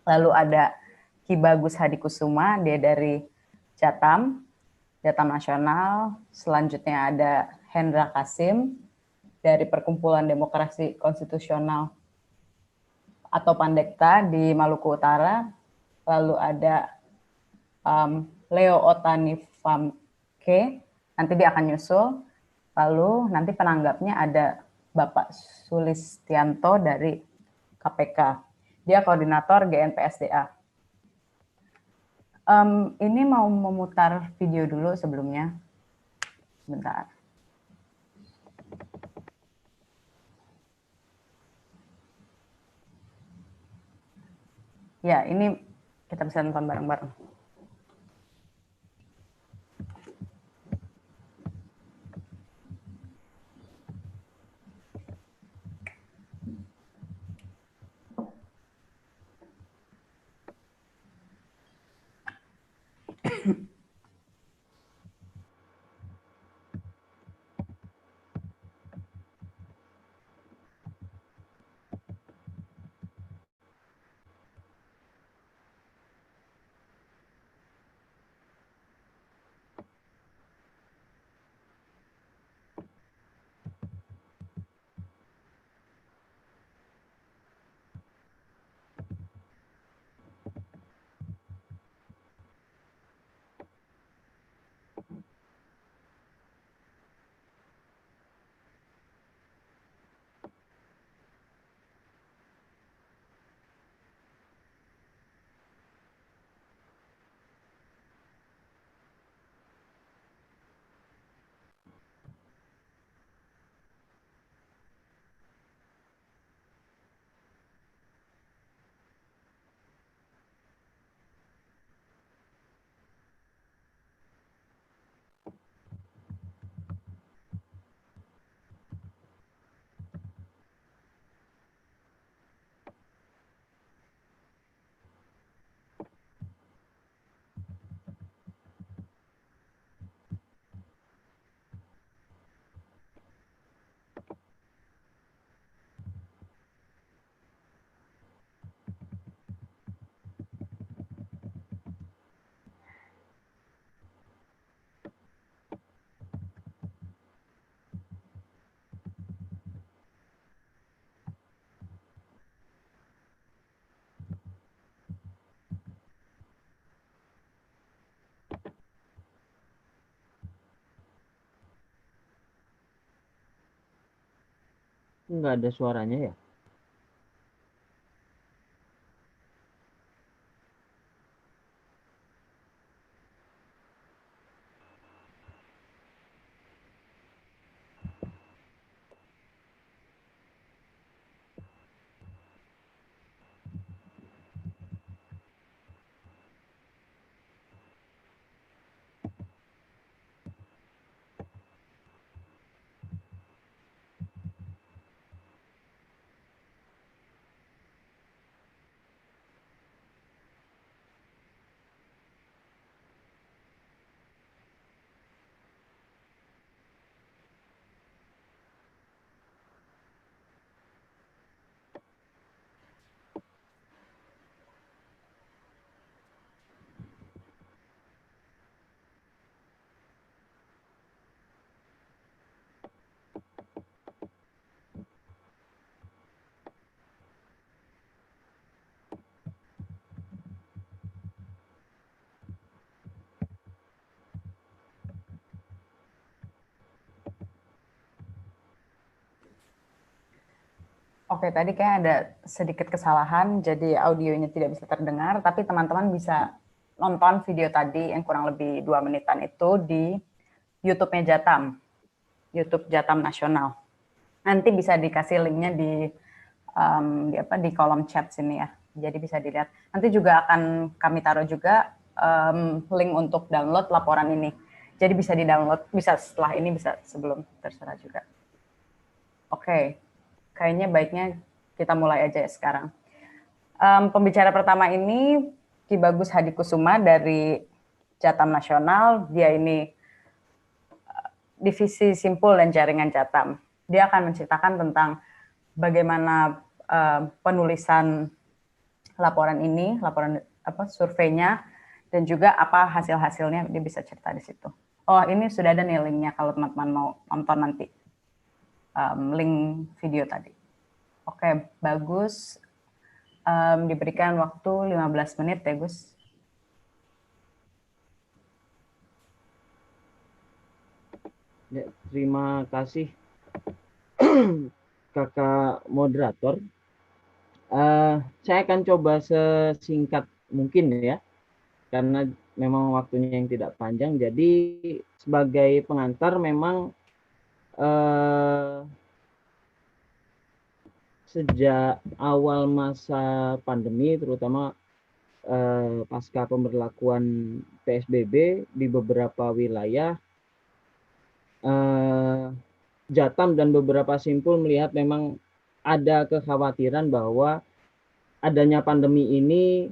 Lalu ada Ki Bagus Hadikusuma, dia dari Jatam Nasional. Selanjutnya ada Hendra Kasim dari Perkumpulan Demokrasi Konstitusional atau Pandekta di Maluku Utara. Lalu ada Leo Otanifamke, nanti dia akan nyusul. Lalu nanti penanggapnya ada Bapak Sulistianto dari KPK. Dia koordinator GNPSDA. Ini mau memutar video dulu sebelumnya. Bentar. Ya, ini kita bisa nonton bareng-bareng. Nggak ada suaranya ya? Oke, tadi kayak ada sedikit kesalahan, jadi audionya tidak bisa terdengar, tapi teman-teman bisa nonton video tadi yang kurang lebih 2 menitan itu di YouTube-nya Jatam, YouTube Jatam Nasional. Nanti bisa dikasih linknya di kolom chat sini ya, jadi bisa dilihat. Nanti juga akan kami taruh juga link untuk download laporan ini. Jadi bisa di-download, bisa setelah ini, bisa sebelum, terserah juga. Oke, kayaknya baiknya kita mulai aja ya sekarang. Pembicara pertama ini Ki Bagus Hadikusuma dari Jatam Nasional. Dia ini divisi simpul dan jaringan Jatam. Dia akan menceritakan tentang bagaimana penulisan laporan ini, laporan surveinya, dan juga apa hasil-hasilnya, dia bisa cerita di situ. Oh, ini sudah ada nih linknya kalau teman-teman mau nonton nanti link video tadi. Oke, bagus. Diberikan waktu 15 menit ya, Gus. Ya, terima kasih Kakak moderator. Saya akan coba sesingkat mungkin ya, karena memang waktunya yang tidak panjang. Jadi sebagai pengantar memang sejak awal masa pandemi, terutama pasca pemberlakuan PSBB di beberapa wilayah, Jatam dan beberapa simpul melihat memang ada kekhawatiran bahwa adanya pandemi ini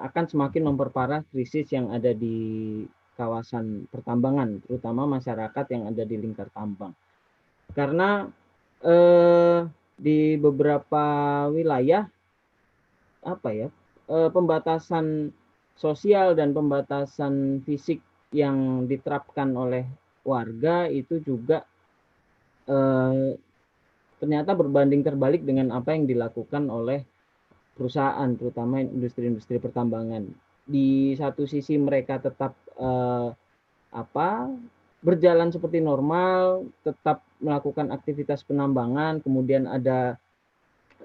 akan semakin memperparah krisis yang ada di kawasan pertambangan, terutama masyarakat yang ada di lingkar tambang. Karena di beberapa wilayah pembatasan sosial dan pembatasan fisik yang diterapkan oleh warga itu juga ternyata berbanding terbalik dengan apa yang dilakukan oleh perusahaan, terutama industri-industri pertambangan. Di satu sisi mereka tetap berjalan seperti normal, tetap melakukan aktivitas penambangan, kemudian ada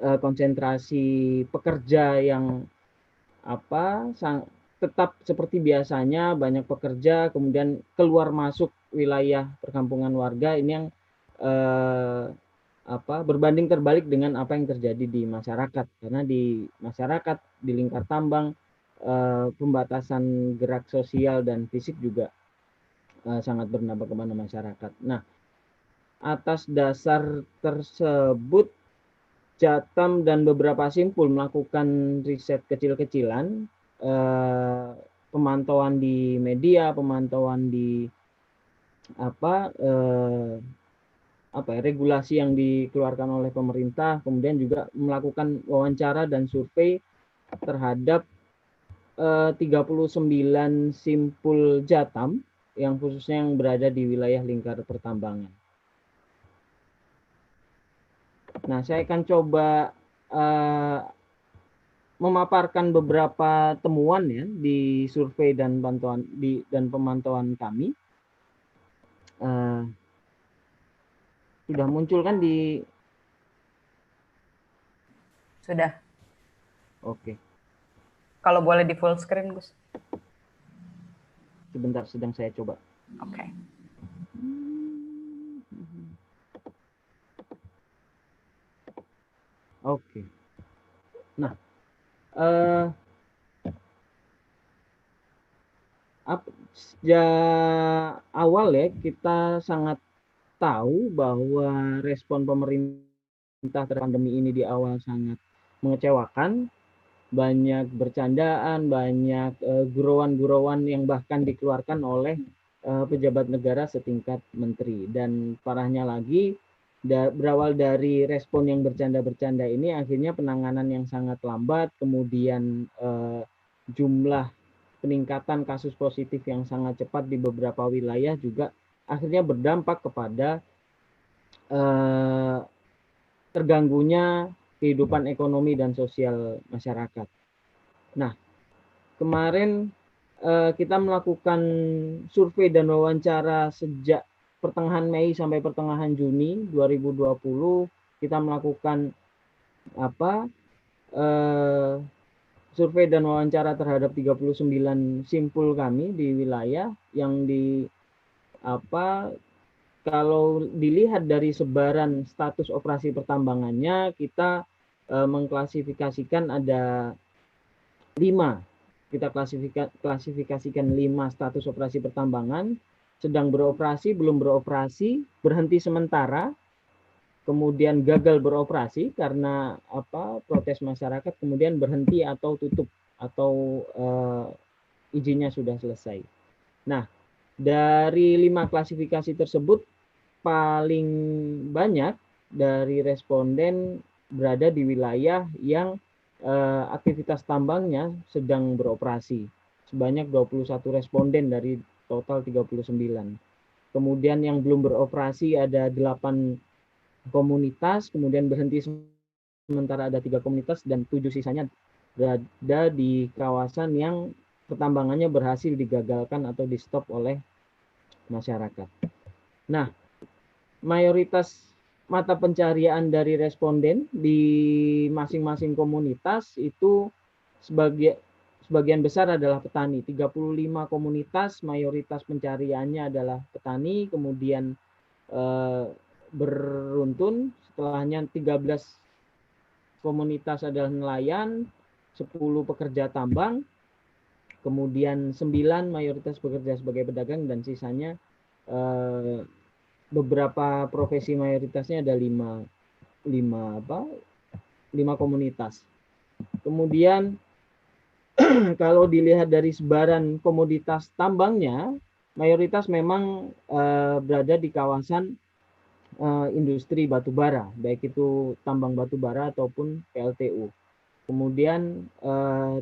konsentrasi pekerja yang tetap seperti biasanya, banyak pekerja, kemudian keluar masuk wilayah perkampungan warga ini yang berbanding terbalik dengan apa yang terjadi di masyarakat. Karena di masyarakat, di lingkar tambang, pembatasan gerak sosial dan fisik juga sangat berdampak kepada masyarakat. Nah, atas dasar tersebut, Jatam dan beberapa simpul melakukan riset kecil-kecilan, pemantauan di media, pemantauan di regulasi yang dikeluarkan oleh pemerintah, kemudian juga melakukan wawancara dan survei terhadap 39 simpul Jatam yang khususnya yang berada di wilayah lingkar pertambangan. Nah, saya akan coba memaparkan beberapa temuan ya di survei dan pemantauan kami. Sudah muncul kan di? Sudah. Oke. Kalau boleh di full screen, Gus. Sebentar, sedang saya coba. Oke. Oke. Nah, sejak awal ya kita sangat tahu bahwa respon pemerintah terhadap pandemi ini di awal sangat mengecewakan. Banyak bercandaan, banyak gurauan-gurauan yang bahkan dikeluarkan oleh pejabat negara setingkat menteri. Dan parahnya lagi, berawal dari respon yang bercanda-bercanda ini, akhirnya penanganan yang sangat lambat, kemudian jumlah peningkatan kasus positif yang sangat cepat di beberapa wilayah juga akhirnya berdampak kepada terganggunya kehidupan ekonomi dan sosial masyarakat. Nah, kemarin kita melakukan survei dan wawancara sejak pertengahan Mei sampai pertengahan Juni 2020. Kita melakukan survei dan wawancara terhadap 39 simpul kami di wilayah yang kalau dilihat dari sebaran status operasi pertambangannya, kita mengklasifikasikan ada 5. Kita klasifikasikan 5 status operasi pertambangan: sedang beroperasi, belum beroperasi, berhenti sementara, kemudian gagal beroperasi karena protes masyarakat, kemudian berhenti atau tutup atau izinnya sudah selesai. Nah, dari 5 klasifikasi tersebut, paling banyak dari responden berada di wilayah yang aktivitas tambangnya sedang beroperasi. Sebanyak 21 responden dari total 39. Kemudian yang belum beroperasi ada 8 komunitas, kemudian berhenti sementara ada 3 komunitas, dan 7 sisanya berada di kawasan yang pertambangannya berhasil digagalkan atau di stop oleh masyarakat. Nah, mayoritas mata pencarian dari responden di masing-masing komunitas itu sebagian besar adalah petani. 35 komunitas mayoritas pencariannya adalah petani, kemudian beruntun setelahnya 13 komunitas adalah nelayan, 10 pekerja tambang, kemudian 9 mayoritas bekerja sebagai pedagang, dan sisanya beberapa profesi mayoritasnya ada 5 komunitas. Kemudian kalau dilihat dari sebaran komoditas tambangnya, mayoritas memang berada di kawasan industri batubara, baik itu tambang batubara ataupun PLTU. Kemudian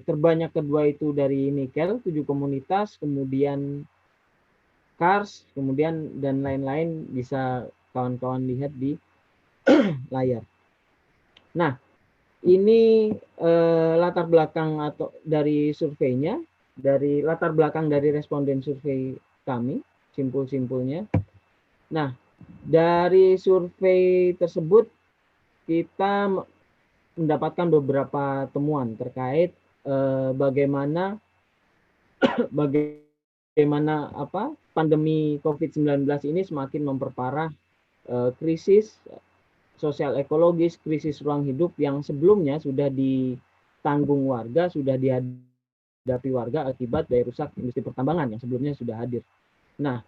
terbanyak kedua itu dari nikel, 7 komunitas, kemudian kars, kemudian dan lain-lain, bisa kawan-kawan lihat di layar. Nah, ini latar belakang atau dari surveinya, dari latar belakang dari responden survei kami, simpul-simpulnya. Nah, dari survei tersebut kita mendapatkan beberapa temuan terkait bagaimana pandemi COVID-19 ini semakin memperparah krisis sosial ekologis, krisis ruang hidup yang sebelumnya sudah ditanggung warga, sudah dihadapi warga akibat daya rusak industri pertambangan yang sebelumnya sudah hadir. Nah,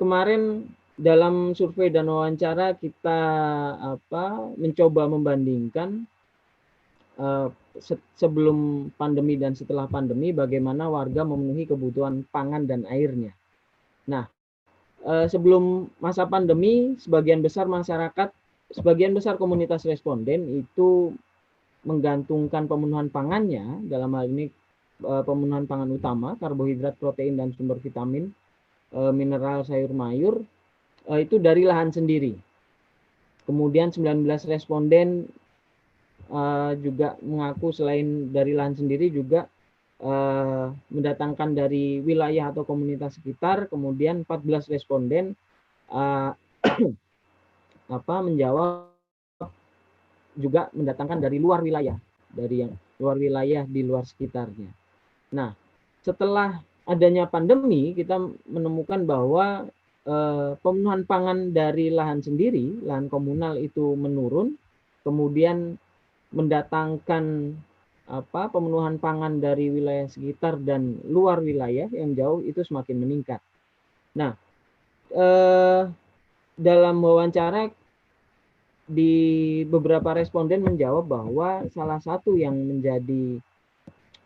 kemarin dalam survei dan wawancara kita mencoba membandingkan sebelum pandemi dan setelah pandemi bagaimana warga memenuhi kebutuhan pangan dan airnya. Nah, sebelum masa pandemi sebagian besar komunitas responden itu menggantungkan pemenuhan pangannya, dalam hal ini pemenuhan pangan utama, karbohidrat, protein, dan sumber vitamin, mineral, sayur mayur, itu dari lahan sendiri. Kemudian 19 responden juga mengaku selain dari lahan sendiri juga mendatangkan dari wilayah atau komunitas sekitar. Kemudian 14 responden menjawab juga mendatangkan dari luar wilayah, dari yang luar wilayah di luar sekitarnya. Nah, setelah adanya pandemi, kita menemukan bahwa pemenuhan pangan dari lahan sendiri, lahan komunal itu menurun, kemudian mendatangkan pemenuhan pangan dari wilayah sekitar dan luar wilayah yang jauh itu semakin meningkat. Nah, dalam wawancara di beberapa responden menjawab bahwa salah satu yang menjadi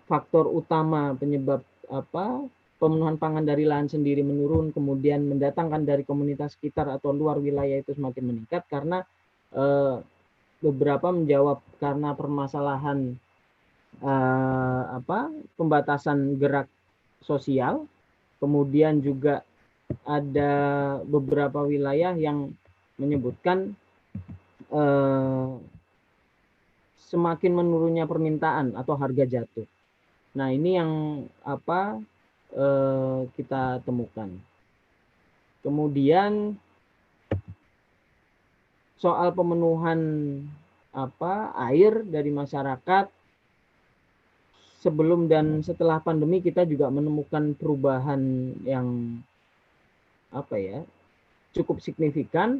faktor utama penyebab pemenuhan pangan dari lahan sendiri menurun, kemudian mendatangkan dari komunitas sekitar atau luar wilayah itu semakin meningkat karena beberapa menjawab karena permasalahan pembatasan gerak sosial, kemudian juga ada beberapa wilayah yang menyebutkan semakin menurunnya permintaan atau harga jatuh. Nah, ini yang kita temukan. Kemudian soal pemenuhan air dari masyarakat sebelum dan setelah pandemi, kita juga menemukan perubahan yang cukup signifikan,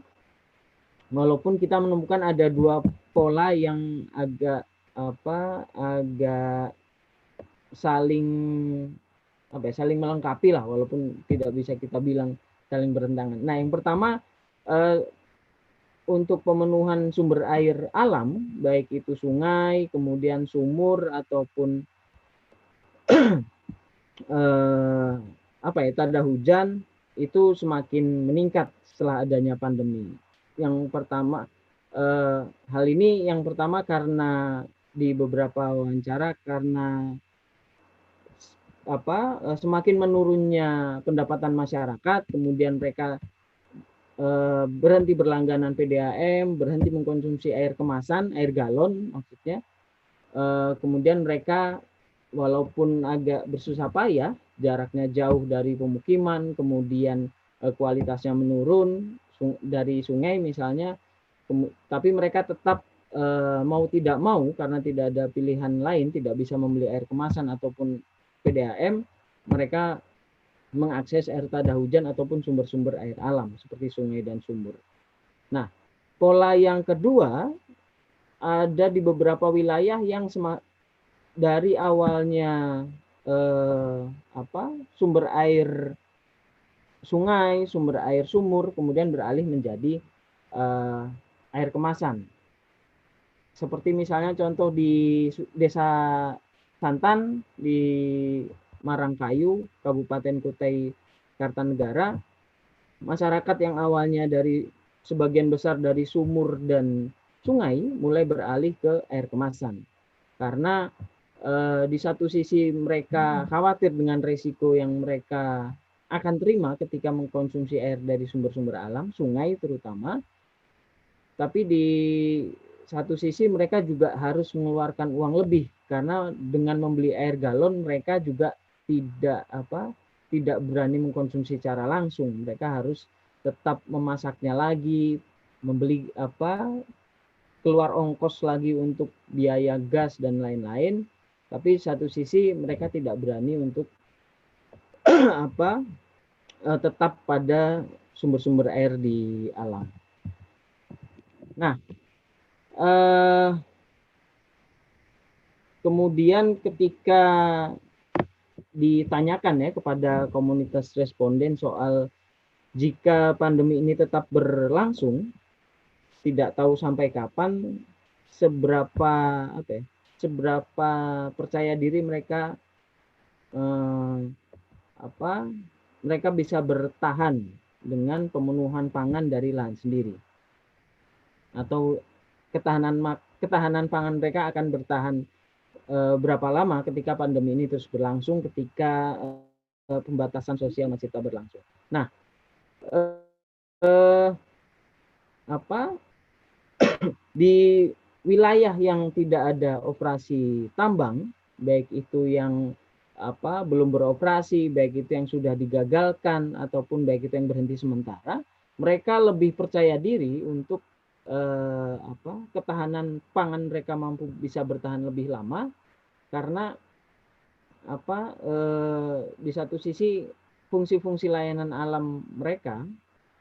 walaupun kita menemukan ada 2 pola yang agak saling melengkapi lah, walaupun tidak bisa kita bilang saling bertentangan. Nah, yang pertama untuk pemenuhan sumber air alam, baik itu sungai, kemudian sumur ataupun tanda hujan, itu semakin meningkat setelah adanya pandemi. Yang pertama hal ini yang pertama karena di beberapa wawancara karena semakin menurunnya pendapatan masyarakat, kemudian mereka berhenti berlangganan PDAM, berhenti mengkonsumsi air kemasan, air galon maksudnya. Kemudian mereka walaupun agak bersusah payah, jaraknya jauh dari pemukiman, kemudian kualitasnya menurun dari sungai misalnya, tapi mereka tetap mau tidak mau karena tidak ada pilihan lain, tidak bisa membeli air kemasan ataupun PDAM, mereka mengakses air tada hujan ataupun sumber-sumber air alam seperti sungai dan sumur. Nah, pola yang kedua ada di beberapa wilayah yang dari awalnya sumber air sungai, sumber air sumur, kemudian beralih menjadi air kemasan. Seperti misalnya contoh di Desa Santan di Marangkayu, Kabupaten Kutai Kartanegara, masyarakat yang awalnya dari sebagian besar dari sumur dan sungai mulai beralih ke air kemasan. Karena di satu sisi mereka khawatir dengan resiko yang mereka akan terima ketika mengkonsumsi air dari sumber-sumber alam, sungai terutama. Tapi di satu sisi mereka juga harus mengeluarkan uang lebih karena dengan membeli air galon mereka juga tidak berani mengkonsumsi secara langsung. Mereka harus tetap memasaknya lagi, membeli keluar ongkos lagi untuk biaya gas dan lain-lain. Tapi satu sisi mereka tidak berani untuk tetap pada sumber-sumber air di alam. Nah, kemudian ketika ditanyakan ya kepada komunitas responden soal jika pandemi ini tetap berlangsung, tidak tahu sampai kapan, seberapa percaya diri mereka mereka bisa bertahan dengan pemenuhan pangan dari lahan sendiri, atau ketahanan pangan mereka akan bertahan berapa lama ketika pandemi ini terus berlangsung, ketika pembatasan sosial masih tetap berlangsung. Nah, di wilayah yang tidak ada operasi tambang, baik itu yang belum beroperasi, baik itu yang sudah digagalkan ataupun baik itu yang berhenti sementara, mereka lebih percaya diri untuk ketahanan pangan mereka mampu bisa bertahan lebih lama karena di satu sisi fungsi-fungsi layanan alam mereka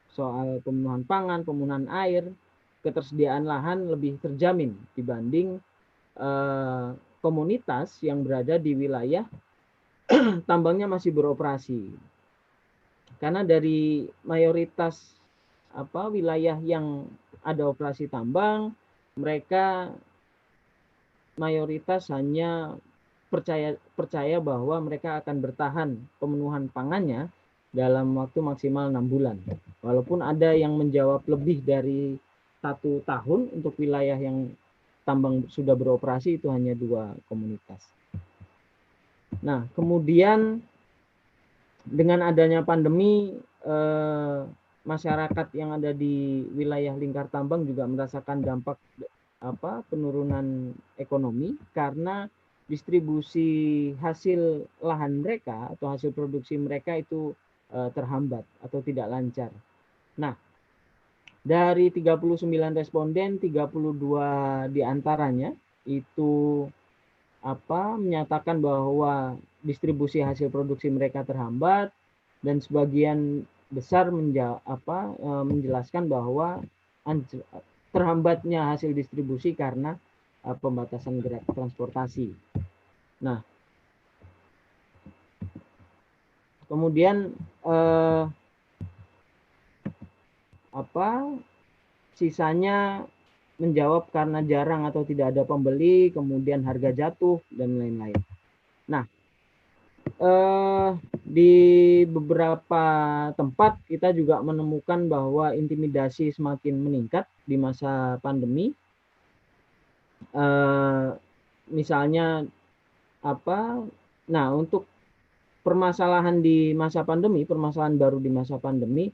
soal pemenuhan pangan, pemenuhan air, ketersediaan lahan lebih terjamin dibanding komunitas yang berada di wilayah tambangnya masih beroperasi. Karena dari mayoritas wilayah yang ada operasi tambang, mereka mayoritas hanya percaya bahwa mereka akan bertahan pemenuhan pangannya dalam waktu maksimal 6 bulan. Walaupun ada yang menjawab lebih dari 1 tahun untuk wilayah yang tambang sudah beroperasi, itu hanya 2 komunitas. Nah, kemudian dengan adanya pandemi, masyarakat yang ada di wilayah lingkar tambang juga merasakan dampak penurunan ekonomi karena distribusi hasil lahan mereka atau hasil produksi mereka itu terhambat atau tidak lancar. Nah, dari 39 responden, 32 diantaranya itu menyatakan bahwa distribusi hasil produksi mereka terhambat, dan sebagian besar menjelaskan bahwa terhambatnya hasil distribusi karena pembatasan gerak transportasi. Nah, kemudian sisanya menjawab karena jarang atau tidak ada pembeli, kemudian harga jatuh dan lain-lain. Nah, Di beberapa tempat kita juga menemukan bahwa intimidasi semakin meningkat di masa pandemi. Misalnya apa? Nah, untuk permasalahan di masa pandemi, permasalahan baru di masa pandemi,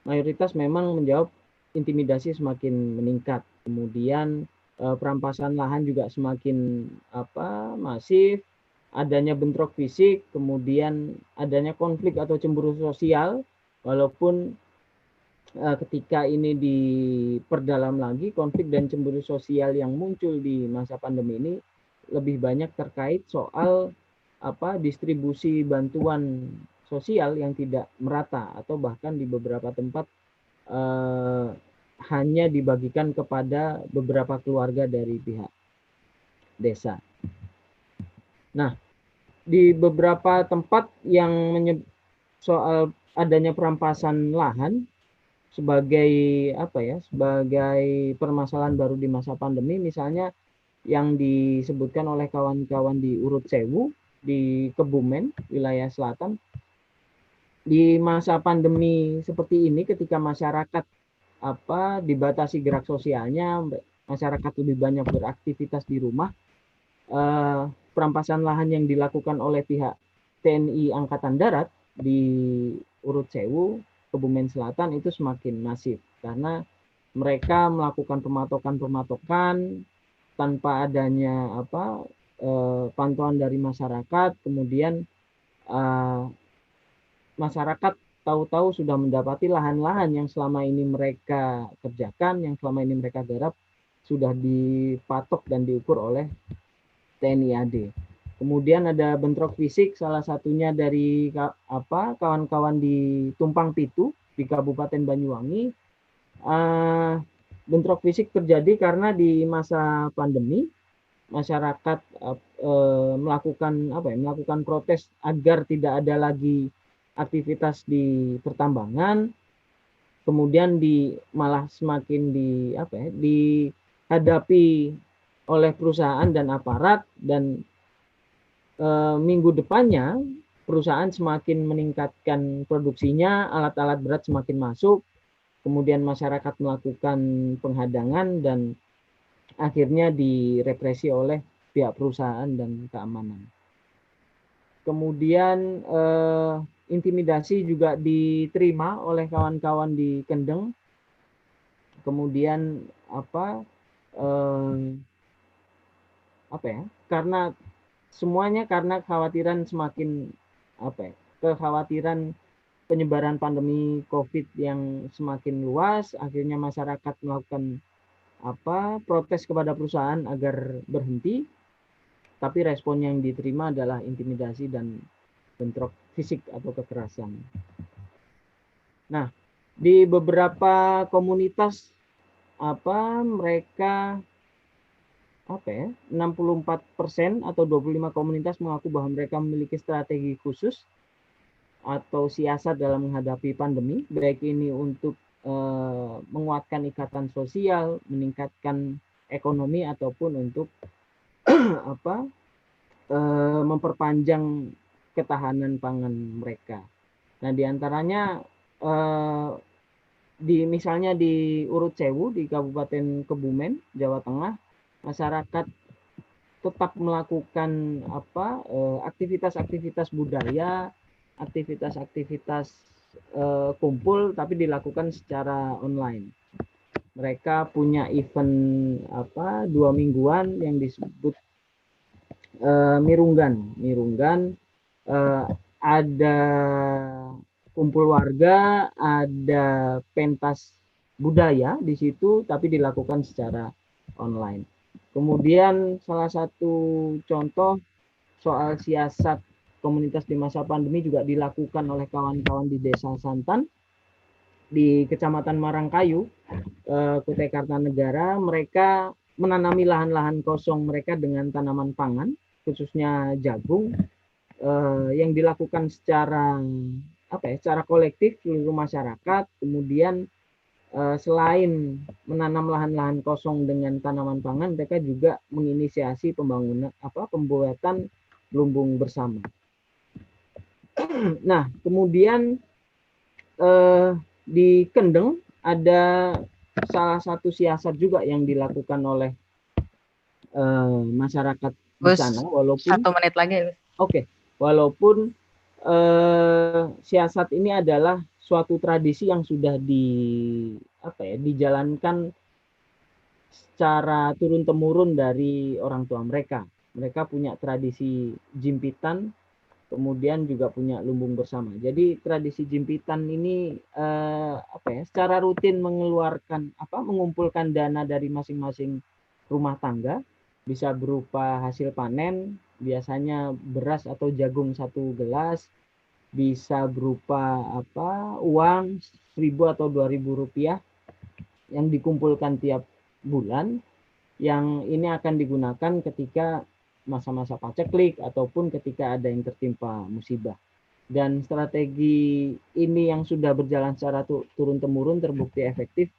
mayoritas memang menjawab intimidasi semakin meningkat. Kemudian perampasan lahan juga semakin masif, adanya bentrok fisik, kemudian adanya konflik atau cemburu sosial, walaupun ketika ini diperdalam lagi, konflik dan cemburu sosial yang muncul di masa pandemi ini lebih banyak terkait soal distribusi bantuan sosial yang tidak merata, atau bahkan di beberapa tempat hanya dibagikan kepada beberapa keluarga dari pihak desa. Nah, di beberapa tempat yang soal adanya perampasan lahan sebagai sebagai permasalahan baru di masa pandemi, misalnya yang disebutkan oleh kawan-kawan di Urut Sewu di Kebumen, wilayah selatan. Di masa pandemi seperti ini, ketika masyarakat dibatasi gerak sosialnya, masyarakat lebih banyak beraktivitas di rumah, perampasan lahan yang dilakukan oleh pihak TNI Angkatan Darat di Urut Sewu, Kebumen Selatan itu semakin masif karena mereka melakukan pematokan tanpa adanya pantauan dari masyarakat. Kemudian masyarakat tahu-tahu sudah mendapati lahan-lahan yang selama ini mereka kerjakan, yang selama ini mereka garap, sudah dipatok dan diukur oleh TNI AD. Kemudian ada bentrok fisik, salah satunya dari kawan-kawan di Tumpang Pitu di Kabupaten Banyuwangi. Bentrok fisik terjadi karena di masa pandemi masyarakat melakukan protes agar tidak ada lagi aktivitas di pertambangan. Kemudian malah semakin dihadapi oleh perusahaan dan aparat, dan minggu depannya perusahaan semakin meningkatkan produksinya, alat-alat berat semakin masuk, kemudian masyarakat melakukan penghadangan dan akhirnya direpresi oleh pihak perusahaan dan keamanan. Kemudian intimidasi juga diterima oleh kawan-kawan di Kendeng. Kemudian karena semuanya karena kekhawatiran kekhawatiran penyebaran pandemi COVID yang semakin luas, akhirnya masyarakat melakukan protes kepada perusahaan agar berhenti, tapi respon yang diterima adalah intimidasi dan bentrok fisik atau kekerasan. Nah, di beberapa komunitas mereka 64% atau 25 komunitas mengaku bahwa mereka memiliki strategi khusus atau siasat dalam menghadapi pandemi, baik ini untuk menguatkan ikatan sosial, meningkatkan ekonomi, ataupun untuk memperpanjang ketahanan pangan mereka. Nah, diantaranya misalnya di Urut Sewu di Kabupaten Kebumen, Jawa Tengah, masyarakat tetap melakukan aktivitas-aktivitas budaya, aktivitas-aktivitas kumpul, tapi dilakukan secara online. Mereka punya event 2 mingguan yang disebut Mirunggan. Ada kumpul warga, ada pentas budaya di situ, tapi dilakukan secara online. Kemudian salah satu contoh soal siasat komunitas di masa pandemi juga dilakukan oleh kawan-kawan di Desa Santan di Kecamatan Marangkayu, Kutai Kartanegara. Mereka menanami lahan-lahan kosong mereka dengan tanaman pangan, khususnya jagung, yang dilakukan secara kolektif seluruh masyarakat. Kemudian selain menanam lahan-lahan kosong dengan tanaman pangan, mereka juga menginisiasi pembuatan lumbung bersama. Nah, kemudian di Kendeng ada salah satu siasat juga yang dilakukan oleh masyarakat di Gus, sana, walaupun 1 menit lagi. oke, walaupun siasat ini adalah suatu tradisi yang sudah dijalankan secara turun temurun dari orang tua mereka. Mereka punya tradisi jimpitan, kemudian juga punya lumbung bersama. Jadi tradisi jimpitan ini secara rutin mengumpulkan dana dari masing-masing rumah tangga, bisa berupa hasil panen, biasanya beras atau jagung 1 gelas, bisa berupa uang 1.000 atau 2.000 rupiah yang dikumpulkan tiap bulan, yang ini akan digunakan ketika masa-masa paceklik ataupun ketika ada yang tertimpa musibah. Dan strategi ini yang sudah berjalan secara turun temurun terbukti efektif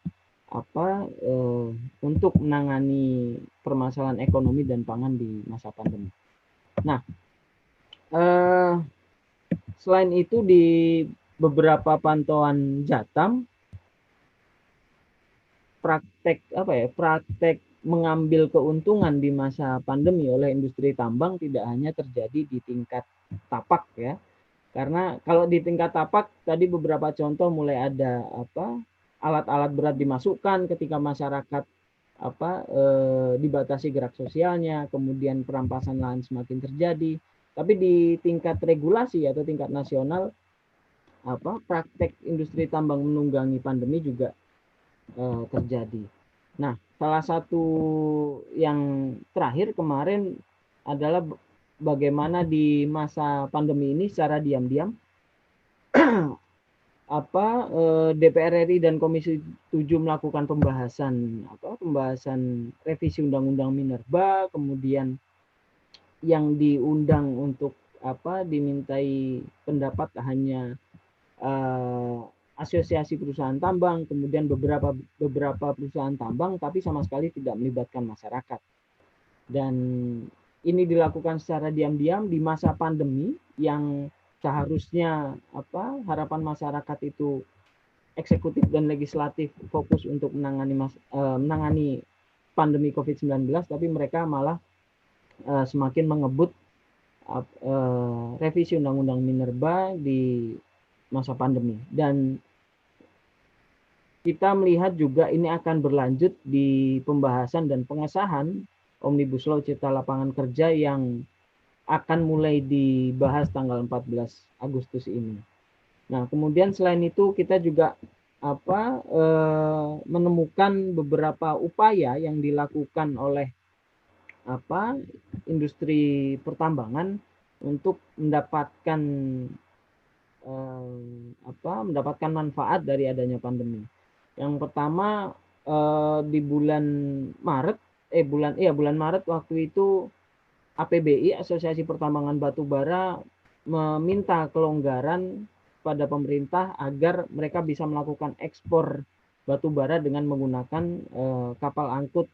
untuk menangani permasalahan ekonomi dan pangan di masa pandemi. Nah, selain itu di beberapa pantauan Jatam, praktek mengambil keuntungan di masa pandemi oleh industri tambang tidak hanya terjadi di tingkat tapak ya. Karena kalau di tingkat tapak tadi beberapa contoh mulai ada alat-alat berat dimasukkan ketika masyarakat dibatasi gerak sosialnya, kemudian perampasan lahan semakin terjadi. Tapi di tingkat regulasi atau tingkat nasional praktek industri tambang menunggangi pandemi juga terjadi. Nah, salah satu yang terakhir kemarin adalah bagaimana di masa pandemi ini secara diam-diam DPR RI dan Komisi 7 melakukan pembahasan revisi Undang-Undang Minerba, kemudian yang diundang untuk dimintai pendapat hanya asosiasi perusahaan tambang, kemudian beberapa perusahaan tambang, tapi sama sekali tidak melibatkan masyarakat. Dan ini dilakukan secara diam-diam di masa pandemi yang seharusnya harapan masyarakat itu eksekutif dan legislatif fokus untuk menangani pandemi COVID-19, tapi mereka malah semakin mengebut revisi Undang-Undang Minerba di masa pandemi. Dan kita melihat juga ini akan berlanjut di pembahasan dan pengesahan Omnibus Law Cipta Lapangan Kerja yang akan mulai dibahas tanggal 14 Agustus ini. Nah, kemudian selain itu kita juga menemukan beberapa upaya yang dilakukan oleh industri pertambangan untuk mendapatkan manfaat dari adanya pandemi. Yang pertama di bulan Maret waktu itu APBI, Asosiasi Pertambangan Batubara, meminta kelonggaran pada pemerintah agar mereka bisa melakukan ekspor batubara dengan menggunakan kapal angkut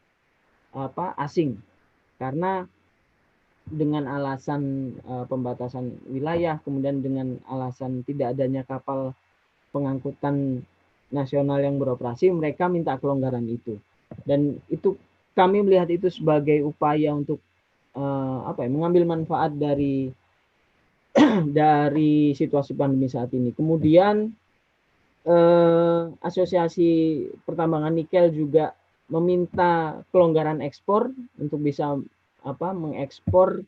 asing. Karena dengan alasan pembatasan wilayah, kemudian dengan alasan tidak adanya kapal pengangkutan nasional yang beroperasi, mereka minta kelonggaran itu. Dan itu kami melihat itu sebagai upaya untuk mengambil manfaat dari situasi pandemi saat ini. Kemudian Asosiasi Pertambangan Nikel juga meminta kelonggaran ekspor untuk bisa mengekspor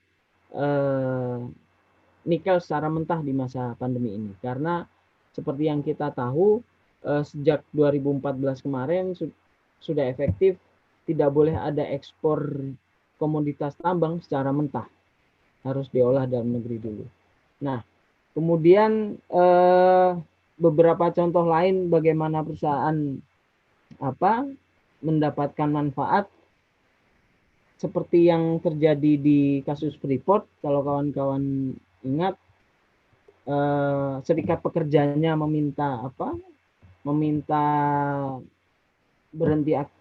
nikel secara mentah di masa pandemi ini. Karena seperti yang kita tahu sejak 2014 kemarin sudah efektif tidak boleh ada ekspor komoditas tambang secara mentah, harus diolah dalam negeri dulu. Nah, kemudian beberapa contoh lain bagaimana perusahaan mendapatkan manfaat seperti yang terjadi di kasus Freeport. Kalau kawan-kawan ingat, serikat pekerjanya meminta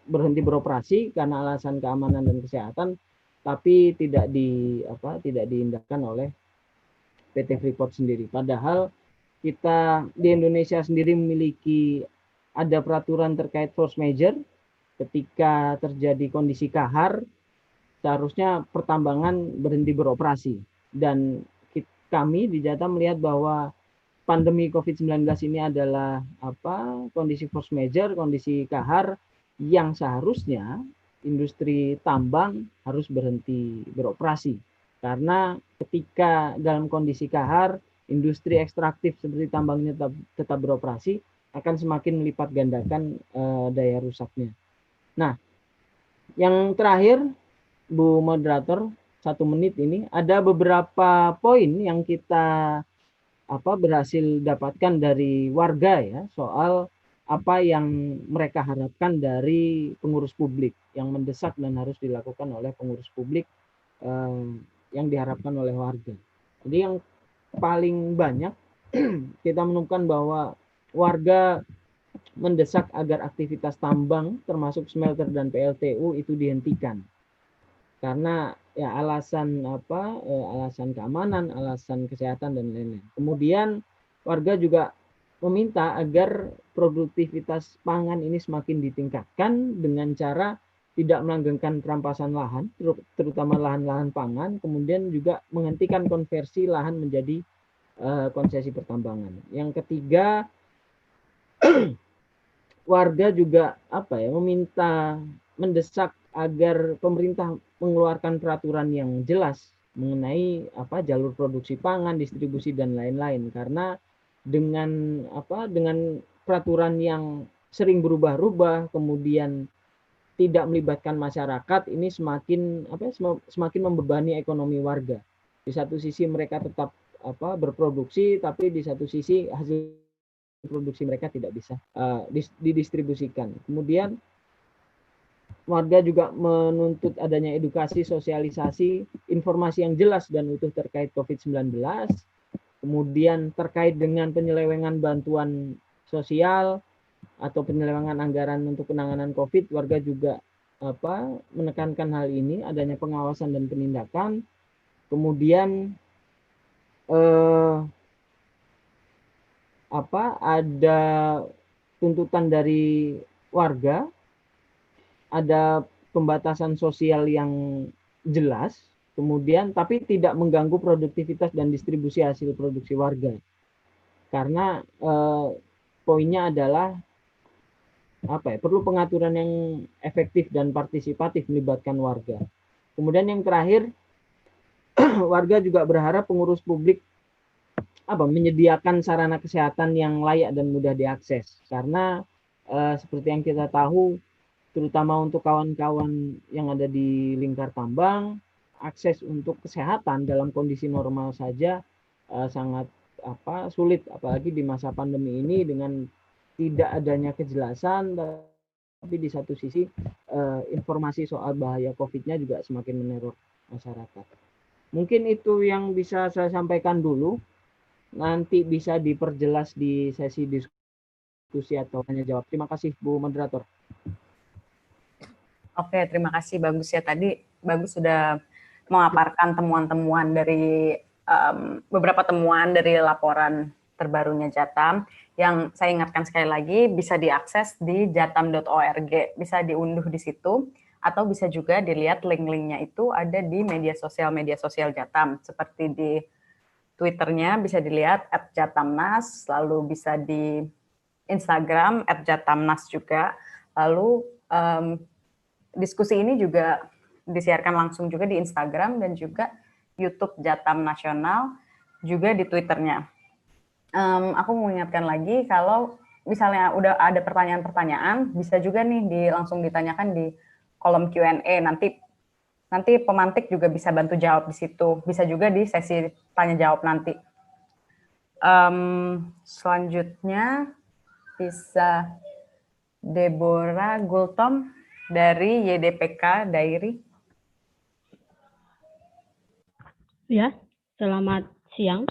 berhenti beroperasi karena alasan keamanan dan kesehatan, tapi tidak diindahkan oleh PT Freeport sendiri. Padahal kita di Indonesia sendiri memiliki ada peraturan terkait force majeure ketika terjadi kondisi kahar, seharusnya pertambangan berhenti beroperasi. Dan kami di Jatam melihat bahwa pandemi COVID-19 ini adalah kondisi force majeure, kondisi kahar yang seharusnya industri tambang harus berhenti beroperasi. Karena ketika dalam kondisi kahar, industri ekstraktif seperti tambangnya tetap beroperasi, akan semakin melipat gandakan daya rusaknya. Nah, yang terakhir, Bu Moderator, 1 menit ini, ada beberapa poin yang kita berhasil dapatkan dari warga ya, soal apa yang mereka harapkan dari pengurus publik, yang mendesak dan harus dilakukan oleh pengurus publik yang diharapkan oleh warga. Jadi yang paling banyak kita menemukan bahwa warga mendesak agar aktivitas tambang termasuk smelter dan PLTU itu dihentikan. Karena ya alasan alasan keamanan, alasan kesehatan dan lain-lain. Kemudian warga juga meminta agar produktivitas pangan ini semakin ditingkatkan dengan cara tidak melanggengkan perampasan lahan, terutama lahan-lahan pangan, kemudian juga menghentikan konversi lahan menjadi konsesi pertambangan. Yang ketiga, warga juga meminta, mendesak agar pemerintah mengeluarkan peraturan yang jelas mengenai jalur produksi pangan, distribusi dan lain-lain, karena dengan peraturan yang sering berubah-ubah, kemudian tidak melibatkan masyarakat, ini semakin membebani ekonomi warga. Di satu sisi mereka tetap berproduksi, tapi di satu sisi hasil produksi mereka tidak bisa didistribusikan. Kemudian warga juga menuntut adanya edukasi, sosialisasi, informasi yang jelas dan utuh terkait COVID-19. Kemudian terkait dengan penyelewengan bantuan sosial atau penyelewengan anggaran untuk penanganan COVID, warga juga menekankan hal ini, adanya pengawasan dan penindakan. Kemudian ada tuntutan dari warga, ada pembatasan sosial yang jelas, kemudian tapi tidak mengganggu produktivitas dan distribusi hasil produksi warga. Karena poinnya adalah perlu pengaturan yang efektif dan partisipatif melibatkan warga. Kemudian yang terakhir, warga juga berharap pengurus publik menyediakan sarana kesehatan yang layak dan mudah diakses. Karena seperti yang kita tahu, terutama untuk kawan-kawan yang ada di lingkar tambang, akses untuk kesehatan dalam kondisi normal saja sangat sulit, apalagi di masa pandemi ini dengan tidak adanya kejelasan, tapi di satu sisi informasi soal bahaya COVID-nya juga semakin meneror masyarakat. Mungkin itu yang bisa saya sampaikan dulu. Nanti bisa diperjelas di sesi diskusi atau tanya jawab. Terima kasih Bu Moderator. Oke, terima kasih, bagus ya, tadi bagus sudah memaparkan temuan-temuan dari beberapa temuan dari laporan terbarunya Jatam, yang saya ingatkan sekali lagi bisa diakses di jatam.org, bisa diunduh di situ, atau bisa juga dilihat link-linknya itu ada di media sosial Jatam, seperti di Twitternya bisa dilihat @jatamnas, lalu bisa di Instagram @jatamnas juga, lalu diskusi ini juga disiarkan langsung juga di Instagram dan juga YouTube Jatam Nasional, juga di Twitternya. Aku mau ingatkan lagi kalau misalnya udah ada pertanyaan-pertanyaan, bisa juga nih langsung ditanyakan di kolom Q&A. Nanti pemantik juga bisa bantu jawab di situ. Bisa juga di sesi tanya jawab nanti. Selanjutnya bisa Deborah Gultom dari YDPK Dairi. Ya, selamat siang.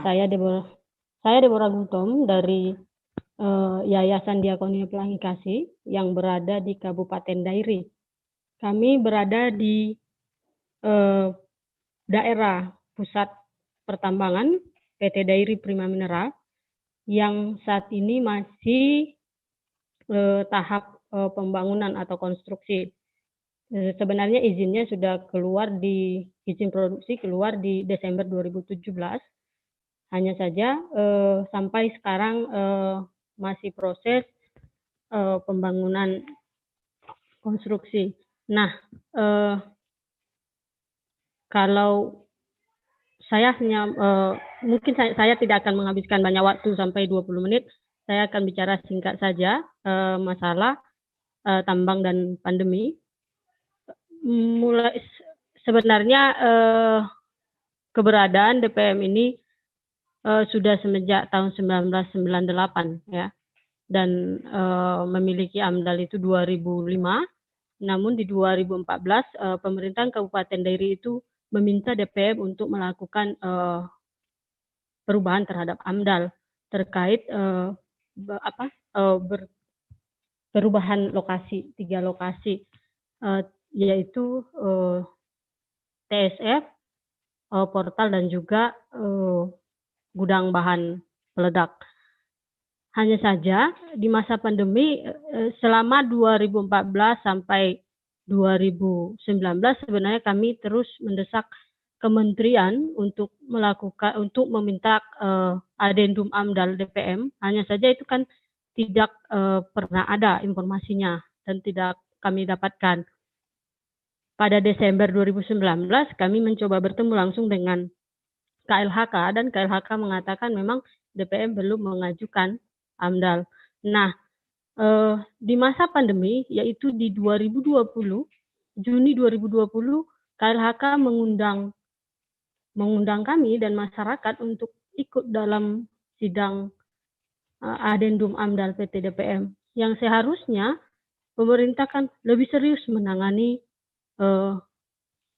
Saya Deborah Gultom dari Yayasan Diakonia Pelangi Kasih yang berada di Kabupaten Dairi. Kami berada di daerah pusat pertambangan PT Dairi Prima Mineral yang saat ini masih tahap pembangunan atau konstruksi. Sebenarnya izinnya sudah keluar izin produksi keluar di Desember 2017. Hanya saja sampai sekarang masih proses pembangunan konstruksi. Nah, kalau saya hanya mungkin saya tidak akan menghabiskan banyak waktu sampai 20 menit. Saya akan bicara singkat saja masalah tambang dan pandemi. Mulai sebenarnya keberadaan DPM ini sudah semenjak tahun 1998 ya, dan memiliki AMDAL itu 2005. Namun di 2014 pemerintahan Kabupaten Dairi itu meminta DPM untuk melakukan perubahan terhadap AMDAL terkait perubahan lokasi, 3 lokasi, yaitu TSF, portal, dan juga gudang bahan peledak. Hanya saja di masa pandemi selama 2014 sampai 2019 sebenarnya kami terus mendesak kementerian untuk meminta adendum AMDAL DPM. Hanya saja itu kan tidak pernah ada informasinya dan tidak kami dapatkan. Pada Desember 2019 kami mencoba bertemu langsung dengan KLHK dan KLHK mengatakan memang DPM belum mengajukan AMDAL. Nah, di masa pandemi, yaitu di 2020, Juni 2020, KLHK mengundang kami dan masyarakat untuk ikut dalam sidang adendum AMDAL PT DPM, yang seharusnya pemerintah kan lebih serius menangani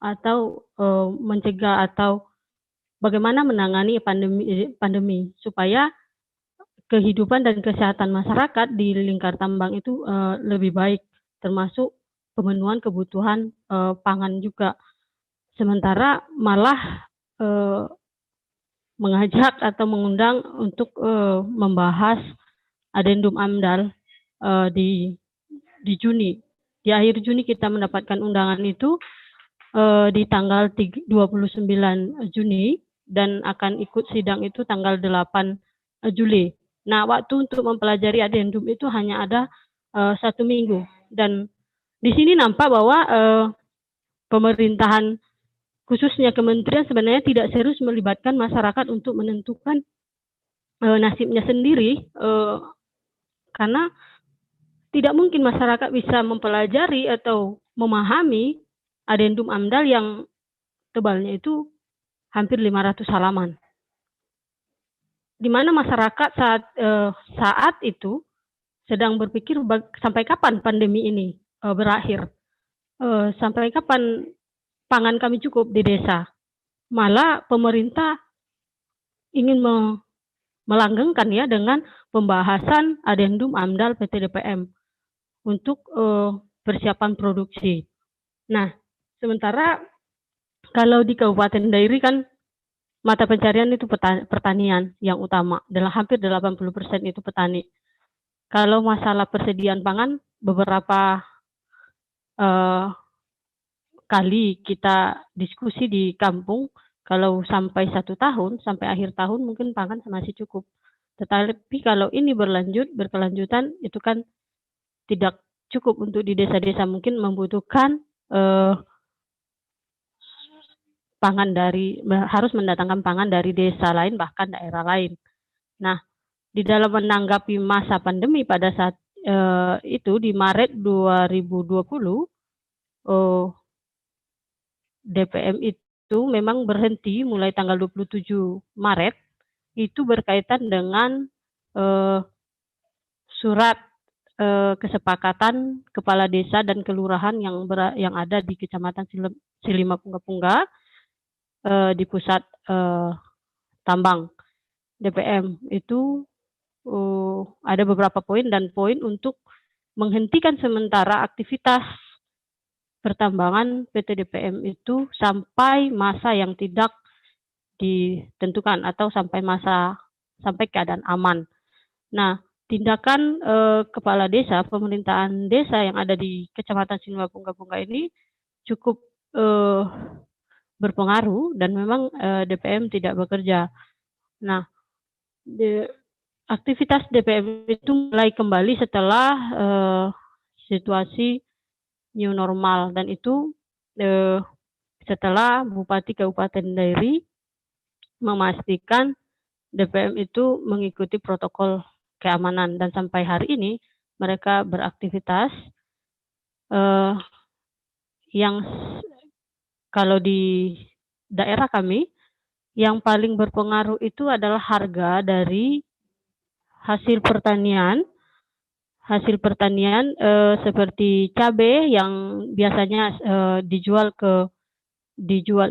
atau mencegah atau bagaimana menangani pandemi supaya kehidupan dan kesehatan masyarakat di lingkar tambang itu lebih baik, termasuk pemenuhan kebutuhan pangan juga. Sementara malah mengajak atau mengundang untuk membahas adendum AMDAL di Juni. Di akhir Juni kita mendapatkan undangan itu di tanggal 29 Juni dan akan ikut sidang itu tanggal 8 Juli. Nah, waktu untuk mempelajari adendum itu hanya ada 1 minggu, dan di sini nampak bahwa pemerintahan khususnya kementerian sebenarnya tidak serius melibatkan masyarakat untuk menentukan nasibnya sendiri, karena tidak mungkin masyarakat bisa mempelajari atau memahami adendum AMDAL yang tebalnya itu hampir 500 halaman. Di mana masyarakat saat itu sedang berpikir sampai kapan pandemi ini berakhir, sampai kapan pangan kami cukup di desa. Malah pemerintah ingin melanggengkan ya dengan pembahasan adendum AMDAL PT DPM untuk persiapan produksi. Nah, sementara kalau di Kabupaten Dairi kan mata pencarian itu pertanian yang utama, hampir 80% itu petani. Kalau masalah persediaan pangan, beberapa kali kita diskusi di kampung, kalau sampai 1 tahun, sampai akhir tahun mungkin pangan masih cukup. Tetapi kalau ini berkelanjutan, itu kan tidak cukup untuk di desa-desa, mungkin membutuhkan harus mendatangkan pangan dari desa lain, bahkan daerah lain. Nah, di dalam menanggapi masa pandemi pada saat itu di Maret 2020, DPM itu memang berhenti mulai tanggal 27 Maret, itu berkaitan dengan surat kesepakatan kepala desa dan kelurahan yang ada di Kecamatan Silimapunggah di pusat tambang. DPM itu ada beberapa poin untuk menghentikan sementara aktivitas pertambangan PT DPM itu sampai masa yang tidak ditentukan atau sampai keadaan aman. Nah, tindakan kepala desa, pemerintahan desa yang ada di Kecamatan Sinuapungga ini cukup berpengaruh dan memang DPM tidak bekerja. Nah, aktivitas DPM itu mulai kembali setelah situasi new normal, dan itu setelah Bupati Kabupaten Dairi memastikan DPM itu mengikuti protokol keamanan, dan sampai hari ini mereka beraktivitas yang kalau di daerah kami yang paling berpengaruh itu adalah harga dari hasil pertanian seperti cabai yang biasanya dijual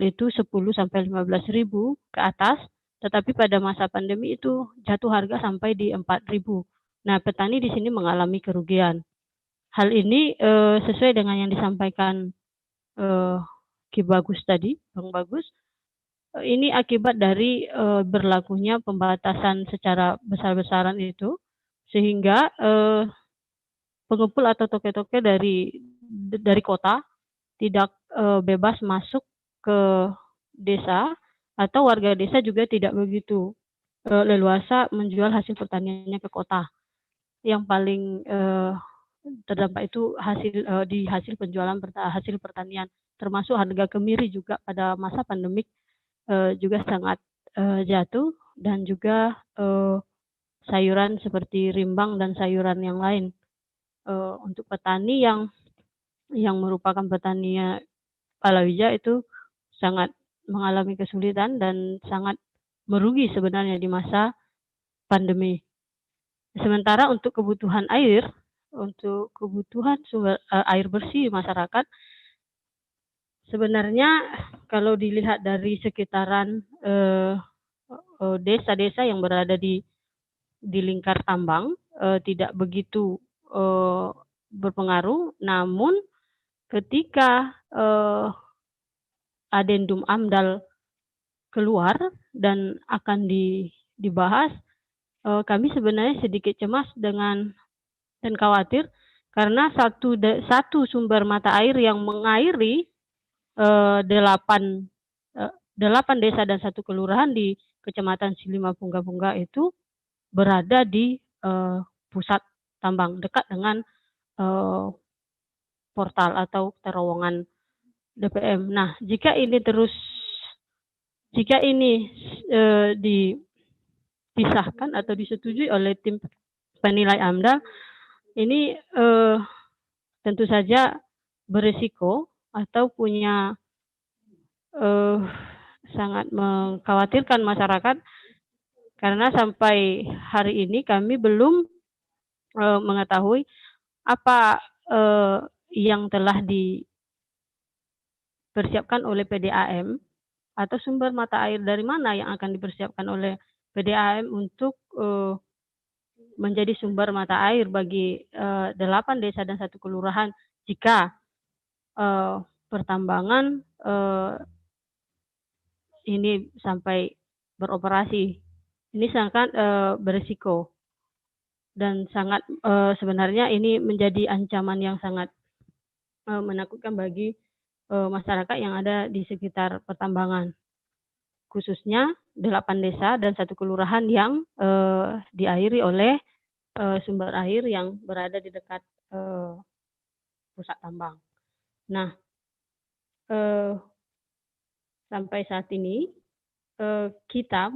itu 10 sampai 15.000 ke atas, tetapi pada masa pandemi itu jatuh harga sampai di 4.000. Nah, petani di sini mengalami kerugian. Hal ini sesuai dengan yang disampaikan Ki Bagus tadi, Bang Bagus. Ini akibat dari berlakunya pembatasan secara besar-besaran itu, sehingga pengepul atau toke-toke dari kota tidak bebas masuk ke desa, atau warga desa juga tidak begitu leluasa menjual hasil pertaniannya ke kota. Yang paling terdampak itu di hasil penjualan hasil pertanian, termasuk harga kemiri juga pada masa pandemik juga sangat jatuh, dan juga sayuran seperti rimbang dan sayuran yang lain. Untuk petani yang merupakan petani palawija itu sangat mengalami kesulitan dan sangat merugi sebenarnya di masa pandemi. Sementara untuk kebutuhan air, untuk kebutuhan sumber air bersih masyarakat, sebenarnya kalau dilihat dari sekitaran desa-desa yang berada di lingkar tambang, tidak begitu berpengaruh. Namun ketika Adendum AMDAL keluar dan akan dibahas, kami sebenarnya sedikit cemas dan khawatir, karena satu sumber mata air yang mengairi 8 desa dan 1 kelurahan di Kecamatan Silimapungga itu berada di pusat tambang, dekat dengan portal atau terowongan DPM. Nah, jika ini disahkan atau disetujui oleh tim penilai AMDAL, ini tentu saja berisiko atau punya sangat mengkhawatirkan masyarakat, karena sampai hari ini kami belum mengetahui apa yang telah dipersiapkan oleh PDAM, atau sumber mata air dari mana yang akan dipersiapkan oleh PDAM untuk menjadi sumber mata air bagi 8 desa dan 1 kelurahan jika pertambangan ini sampai beroperasi. Ini sangat berisiko dan sangat sebenarnya ini menjadi ancaman yang sangat menakutkan bagi masyarakat yang ada di sekitar pertambangan, khususnya 8 desa dan 1 kelurahan yang diairi oleh sumber air yang berada di dekat pusat tambang. Nah, sampai saat ini kita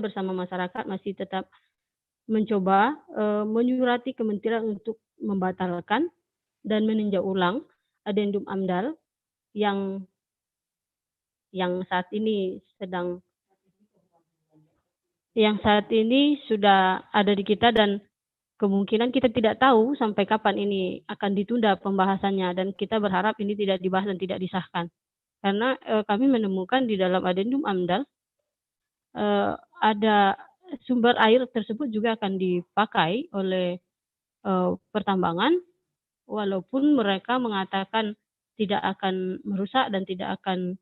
bersama masyarakat masih tetap mencoba menyurati kementerian untuk membatalkan dan meninjau ulang Adendum AMDAL yang saat ini sudah ada di kita, dan kemungkinan kita tidak tahu sampai kapan ini akan ditunda pembahasannya, dan kita berharap ini tidak dibahas dan tidak disahkan. Karena kami menemukan di dalam Adendum AMDAL ada sumber air tersebut juga akan dipakai oleh pertambangan, walaupun mereka mengatakan tidak akan merusak dan tidak akan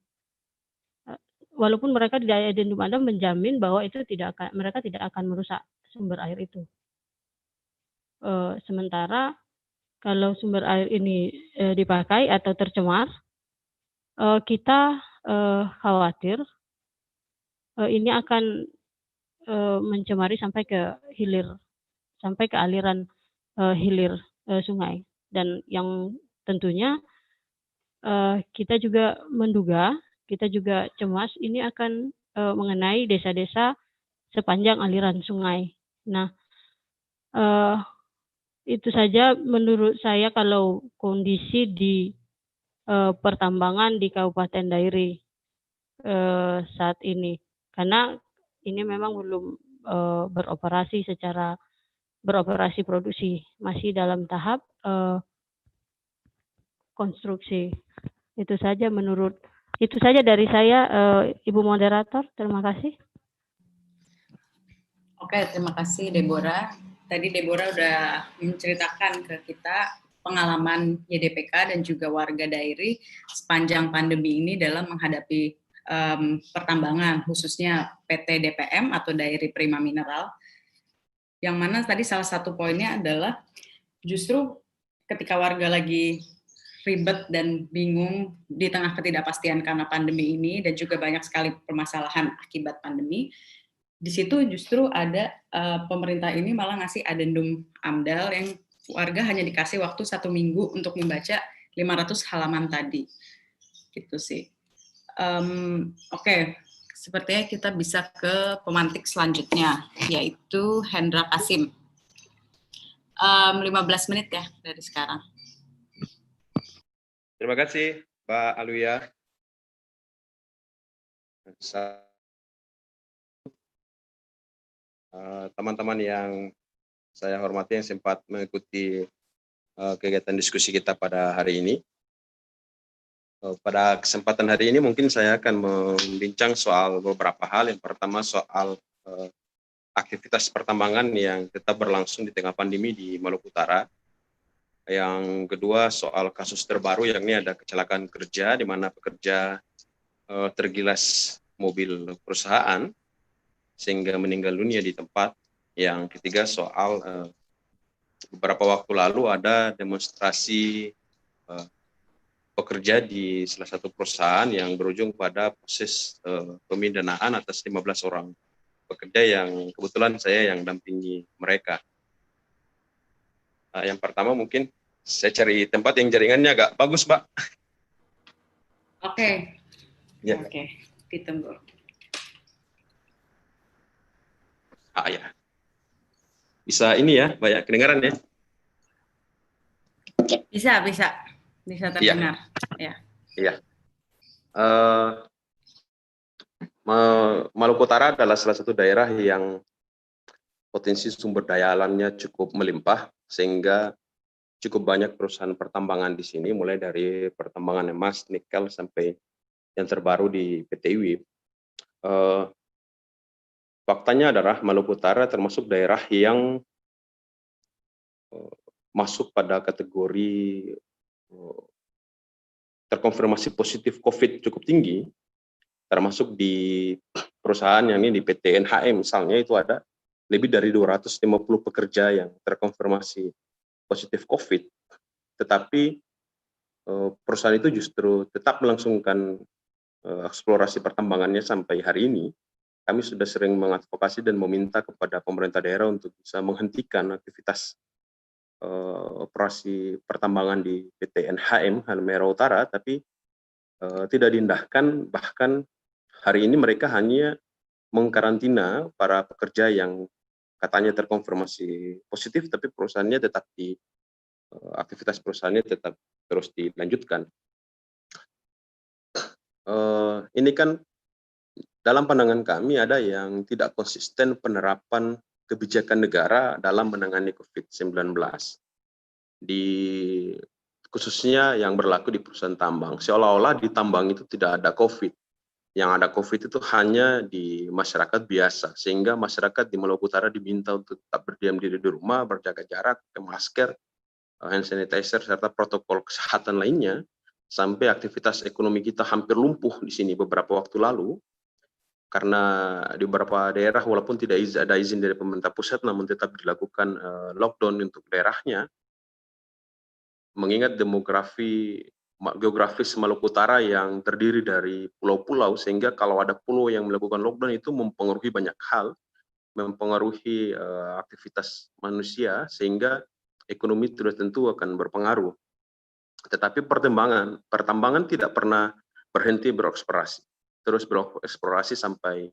walaupun mereka di Addendum AMDAL menjamin bahwa itu mereka tidak akan merusak sumber air itu. Sementara kalau sumber air ini dipakai atau tercemar, kita khawatir ini akan mencemari sampai ke aliran hilir sungai, dan yang tentunya kita juga menduga, kita juga cemas ini akan mengenai desa-desa sepanjang aliran sungai. Nah, itu saja menurut saya kalau kondisi di pertambangan di Kabupaten Dairi saat ini, karena ini memang belum beroperasi produksi, masih dalam tahap konstruksi. Itu saja dari saya, Ibu Moderator. Terima kasih. Oke, terima kasih Deborah. Tadi Deborah udah menceritakan ke kita pengalaman YDPK dan juga warga Dairi sepanjang pandemi ini dalam menghadapi pertambangan, khususnya PT DPM atau Dairi Prima Mineral. Yang mana tadi salah satu poinnya adalah justru ketika warga lagi ribet dan bingung di tengah ketidakpastian karena pandemi ini dan juga banyak sekali permasalahan akibat pandemi, di situ justru ada pemerintah ini malah ngasih Addendum AMDAL yang warga hanya dikasih waktu 1 minggu untuk membaca 500 halaman tadi. Gitu sih. Oke. Sepertinya kita bisa ke pemantik selanjutnya, yaitu Hendra Kasim. 15 menit ya dari sekarang. Terima kasih, Mbak Aluya. Teman-teman yang saya hormati yang sempat mengikuti kegiatan diskusi kita pada hari ini. Pada kesempatan hari ini mungkin saya akan membincang soal beberapa hal. Yang pertama soal aktivitas pertambangan yang tetap berlangsung di tengah pandemi di Maluku Utara. Yang kedua soal kasus terbaru, yakni ada kecelakaan kerja di mana pekerja tergilas mobil perusahaan sehingga meninggal dunia di tempat. Yang ketiga soal beberapa waktu lalu ada demonstrasi pekerja di salah satu perusahaan yang berujung pada proses pemindanaan atas 15 orang pekerja yang kebetulan saya yang dampingi mereka. Yang pertama mungkin saya cari tempat yang jaringannya agak bagus, Pak. Oke. Ya. Oke, ditunggu. Ya. Bisa ini ya, banyak kedengaran ya? Bisa terdengar. Iya. Maluku Utara adalah salah satu daerah yang potensi sumber daya alamnya cukup melimpah, sehingga cukup banyak perusahaan pertambangan di sini, mulai dari pertambangan emas, nikel, sampai yang terbaru di PT IWIB. Faktanya adalah Maluku Utara termasuk daerah yang masuk pada kategori terkonfirmasi positif COVID cukup tinggi, termasuk di perusahaan yang ini di PT NHM misalnya, itu ada lebih dari 250 pekerja yang terkonfirmasi positif COVID, tetapi perusahaan itu justru tetap melangsungkan eksplorasi pertambangannya sampai hari ini. Kami sudah sering mengadvokasi dan meminta kepada pemerintah daerah untuk bisa menghentikan aktivitas operasi pertambangan di PT NHM Halmahera Utara, tapi tidak diindahkan. Bahkan hari ini mereka hanya mengkarantina para pekerja yang katanya terkonfirmasi positif, tapi perusahaannya tetap aktivitas perusahaannya tetap terus dilanjutkan. Ini kan dalam pandangan kami ada yang tidak konsisten penerapan kebijakan negara dalam menangani COVID-19, khususnya yang berlaku di perusahaan tambang. Seolah-olah di tambang itu tidak ada COVID. Yang ada COVID itu hanya di masyarakat biasa, sehingga masyarakat di Maluku Utara diminta untuk tetap berdiam diri di rumah, berjaga jarak, pakai masker, hand sanitizer, serta protokol kesehatan lainnya, sampai aktivitas ekonomi kita hampir lumpuh di sini beberapa waktu lalu. karena di beberapa daerah walaupun tidak ada izin dari pemerintah pusat, namun tetap dilakukan lockdown untuk daerahnya, mengingat geografis Maluku Utara yang terdiri dari pulau-pulau, sehingga kalau ada pulau yang melakukan lockdown itu mempengaruhi banyak hal, mempengaruhi aktivitas manusia, sehingga ekonomi sudah tentu akan berpengaruh. Tetapi pertambangan tidak pernah berhenti bereksplorasi, terus bereksplorasi sampai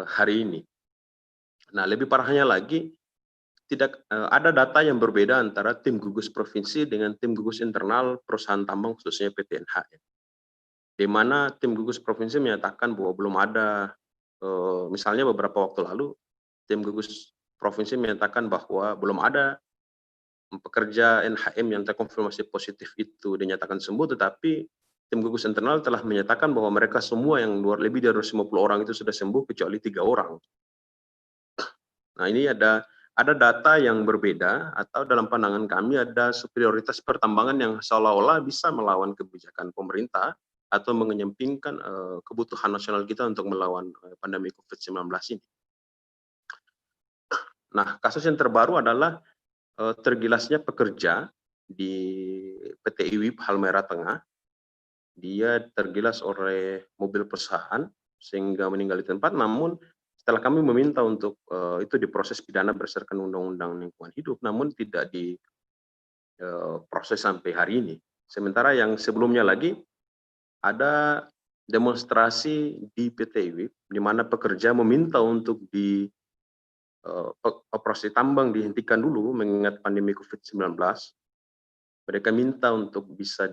hari ini. Nah, lebih parahnya lagi, ada data yang berbeda antara tim gugus provinsi dengan tim gugus internal perusahaan tambang, khususnya PTNH. Di mana tim gugus provinsi menyatakan bahwa belum ada, misalnya beberapa waktu lalu, tim gugus provinsi menyatakan bahwa belum ada pekerja NHM yang terkonfirmasi positif itu dinyatakan sembuh, tetapi tim gugus internal telah menyatakan bahwa mereka semua yang lebih dari 250 orang itu sudah sembuh kecuali 3 orang. Nah, ini ada data yang berbeda, atau dalam pandangan kami ada superioritas pertambangan yang seolah-olah bisa melawan kebijakan pemerintah atau mengenyampingkan kebutuhan nasional kita untuk melawan pandemi COVID-19 ini. Nah, kasus yang terbaru adalah tergilasnya pekerja di PT IWIP Halmahera Tengah. Dia tergilas oleh mobil perusahaan sehingga meninggal di tempat, namun setelah kami meminta untuk itu diproses pidana berdasarkan Undang-Undang Lingkungan Hidup, namun tidak diproses sampai hari ini. Sementara yang sebelumnya lagi ada demonstrasi di PT IWIP, di mana pekerja meminta untuk operasi tambang dihentikan dulu mengingat pandemi COVID-19. Mereka minta untuk bisa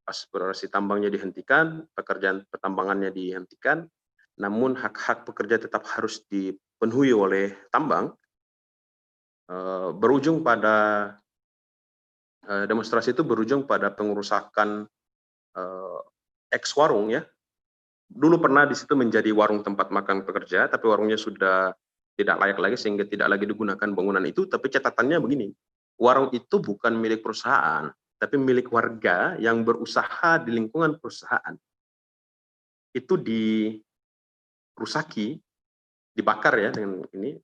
eksplorasi tambangnya dihentikan, pekerjaan pertambangannya dihentikan, namun hak-hak pekerja tetap harus dipenuhi oleh tambang. Demonstrasi itu berujung pada pengerusakan warung ya. Dulu pernah di situ menjadi warung tempat makan pekerja, tapi warungnya sudah tidak layak lagi sehingga tidak lagi digunakan bangunan itu. Tapi catatannya begini, warung itu bukan milik perusahaan, tapi milik warga yang berusaha di lingkungan perusahaan. Itu dirusaki, dibakar ya dengan ini.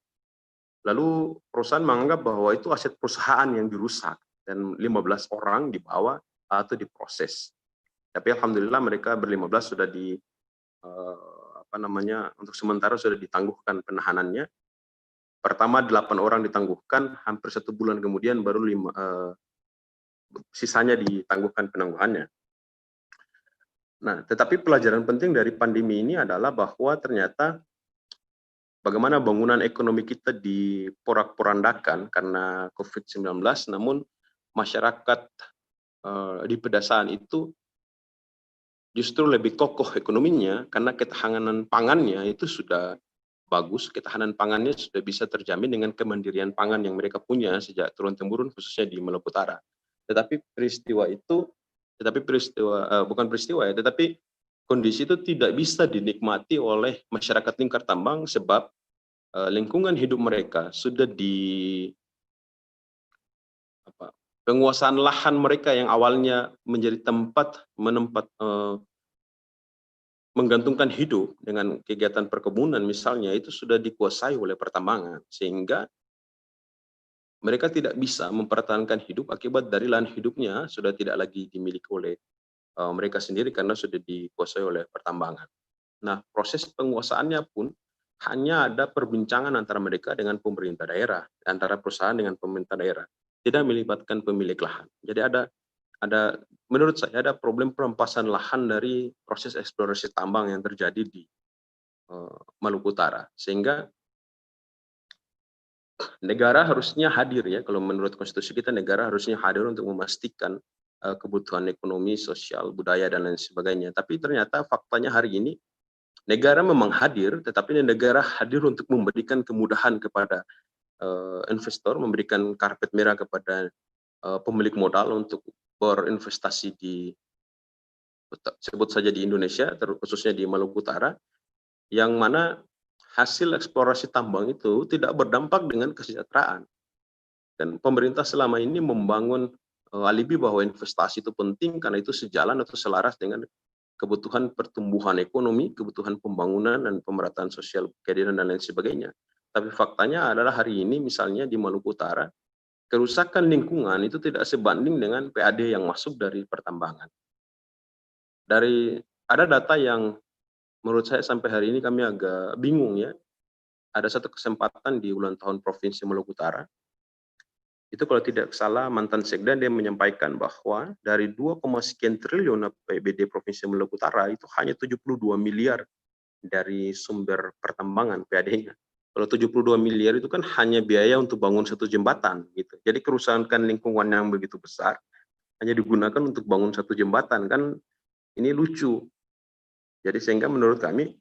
Lalu perusahaan menganggap bahwa itu aset perusahaan yang dirusak dan 15 orang dibawa atau diproses. Tapi alhamdulillah mereka ber-15 sudah untuk sementara sudah ditangguhkan penahanannya. Pertama 8 orang ditangguhkan, hampir 1 bulan kemudian baru sisanya ditangguhkan penangguhannya. Nah, tetapi pelajaran penting dari pandemi ini adalah bahwa ternyata bagaimana bangunan ekonomi kita diporak-porandakan karena COVID-19, namun masyarakat di pedesaan itu justru lebih kokoh ekonominya karena ketahanan pangannya itu sudah bagus, ketahanan pangannya sudah bisa terjamin dengan kemandirian pangan yang mereka punya sejak turun-temurun khususnya di Maluku Utara. Tetapi kondisi itu tidak bisa dinikmati oleh masyarakat lingkar tambang sebab lingkungan hidup mereka sudah penguasaan lahan mereka yang awalnya menjadi tempat menggantungkan hidup dengan kegiatan perkebunan misalnya, itu sudah dikuasai oleh pertambangan, sehingga mereka tidak bisa mempertahankan hidup akibat dari lahan hidupnya sudah tidak lagi dimiliki oleh mereka sendiri karena sudah dikuasai oleh pertambangan. Nah, proses penguasaannya pun hanya ada perbincangan antara mereka dengan pemerintah daerah, antara perusahaan dengan pemerintah daerah, tidak melibatkan pemilik lahan. Jadi menurut saya ada problem perampasan lahan dari proses eksplorasi tambang yang terjadi di Maluku Utara, sehingga negara harusnya hadir ya, kalau menurut konstitusi kita negara harusnya hadir untuk memastikan kebutuhan ekonomi, sosial, budaya dan lain sebagainya. Tapi ternyata faktanya hari ini negara memang hadir, tetapi negara hadir untuk memberikan kemudahan kepada investor, memberikan karpet merah kepada pemilik modal untuk berinvestasi sebut saja di Indonesia, khususnya di Maluku Utara, yang mana hasil eksplorasi tambang itu tidak berdampak dengan kesejahteraan. Dan pemerintah selama ini membangun alibi bahwa investasi itu penting karena itu sejalan atau selaras dengan kebutuhan pertumbuhan ekonomi, kebutuhan pembangunan dan pemerataan sosial keadilan dan lain sebagainya. Tapi faktanya adalah hari ini misalnya di Maluku Utara, kerusakan lingkungan itu tidak sebanding dengan PAD yang masuk dari pertambangan. Ada data yang menurut saya sampai hari ini kami agak bingung ya. Ada satu kesempatan di ulang tahun Provinsi Maluku Utara, itu kalau tidak salah mantan sekda dia menyampaikan bahwa dari 2, sekian triliun APBD Provinsi Maluku Utara itu hanya 72 miliar dari sumber pertambangan PAD-nya. Kalau 72 miliar itu kan hanya biaya untuk bangun satu jembatan gitu. Jadi kerusakan lingkungan yang begitu besar hanya digunakan untuk bangun satu jembatan, kan ini lucu. Jadi sehingga menurut kami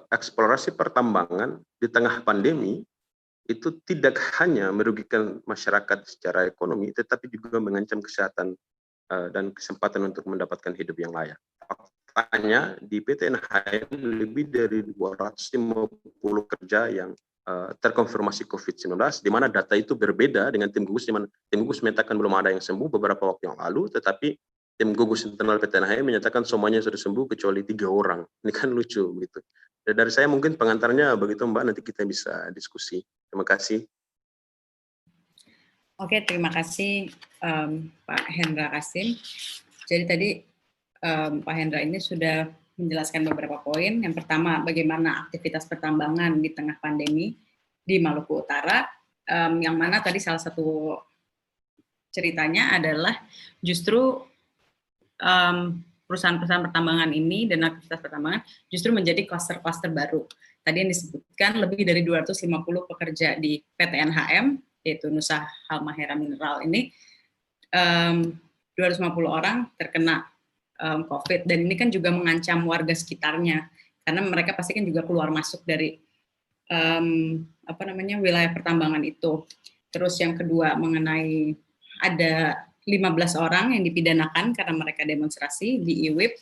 eksplorasi pertambangan di tengah pandemi itu tidak hanya merugikan masyarakat secara ekonomi, tetapi juga mengancam kesehatan dan kesempatan untuk mendapatkan hidup yang layak. Faktanya di PT NHM lebih dari 250 kerja yang terkonfirmasi COVID-19, di mana data itu berbeda dengan tim gugus, di mana tim gugus menyatakan belum ada yang sembuh beberapa waktu yang lalu, tetapi tim gugus internal PT NHM menyatakan semuanya sudah sembuh kecuali 3 orang. Ini kan lucu begitu. Dan dari saya mungkin pengantarnya begitu Mbak, nanti kita bisa diskusi. Terima kasih. Oke, terima kasih Pak Hendra Kasim. Jadi tadi Pak Hendra ini sudah menjelaskan beberapa poin. Yang pertama, bagaimana aktivitas pertambangan di tengah pandemi di Maluku Utara. Yang mana tadi salah satu ceritanya adalah justru perusahaan-perusahaan pertambangan ini dan aktivitas pertambangan justru menjadi klaster-klaster baru. Tadi yang disebutkan lebih dari 250 pekerja di PT NHM, yaitu Nusa Halmahera Mineral ini, 250 orang terkena COVID, dan ini kan juga mengancam warga sekitarnya, karena mereka pasti kan juga keluar masuk dari wilayah pertambangan itu. Terus yang kedua mengenai ada 15 orang yang dipidanakan karena mereka demonstrasi di IWIP.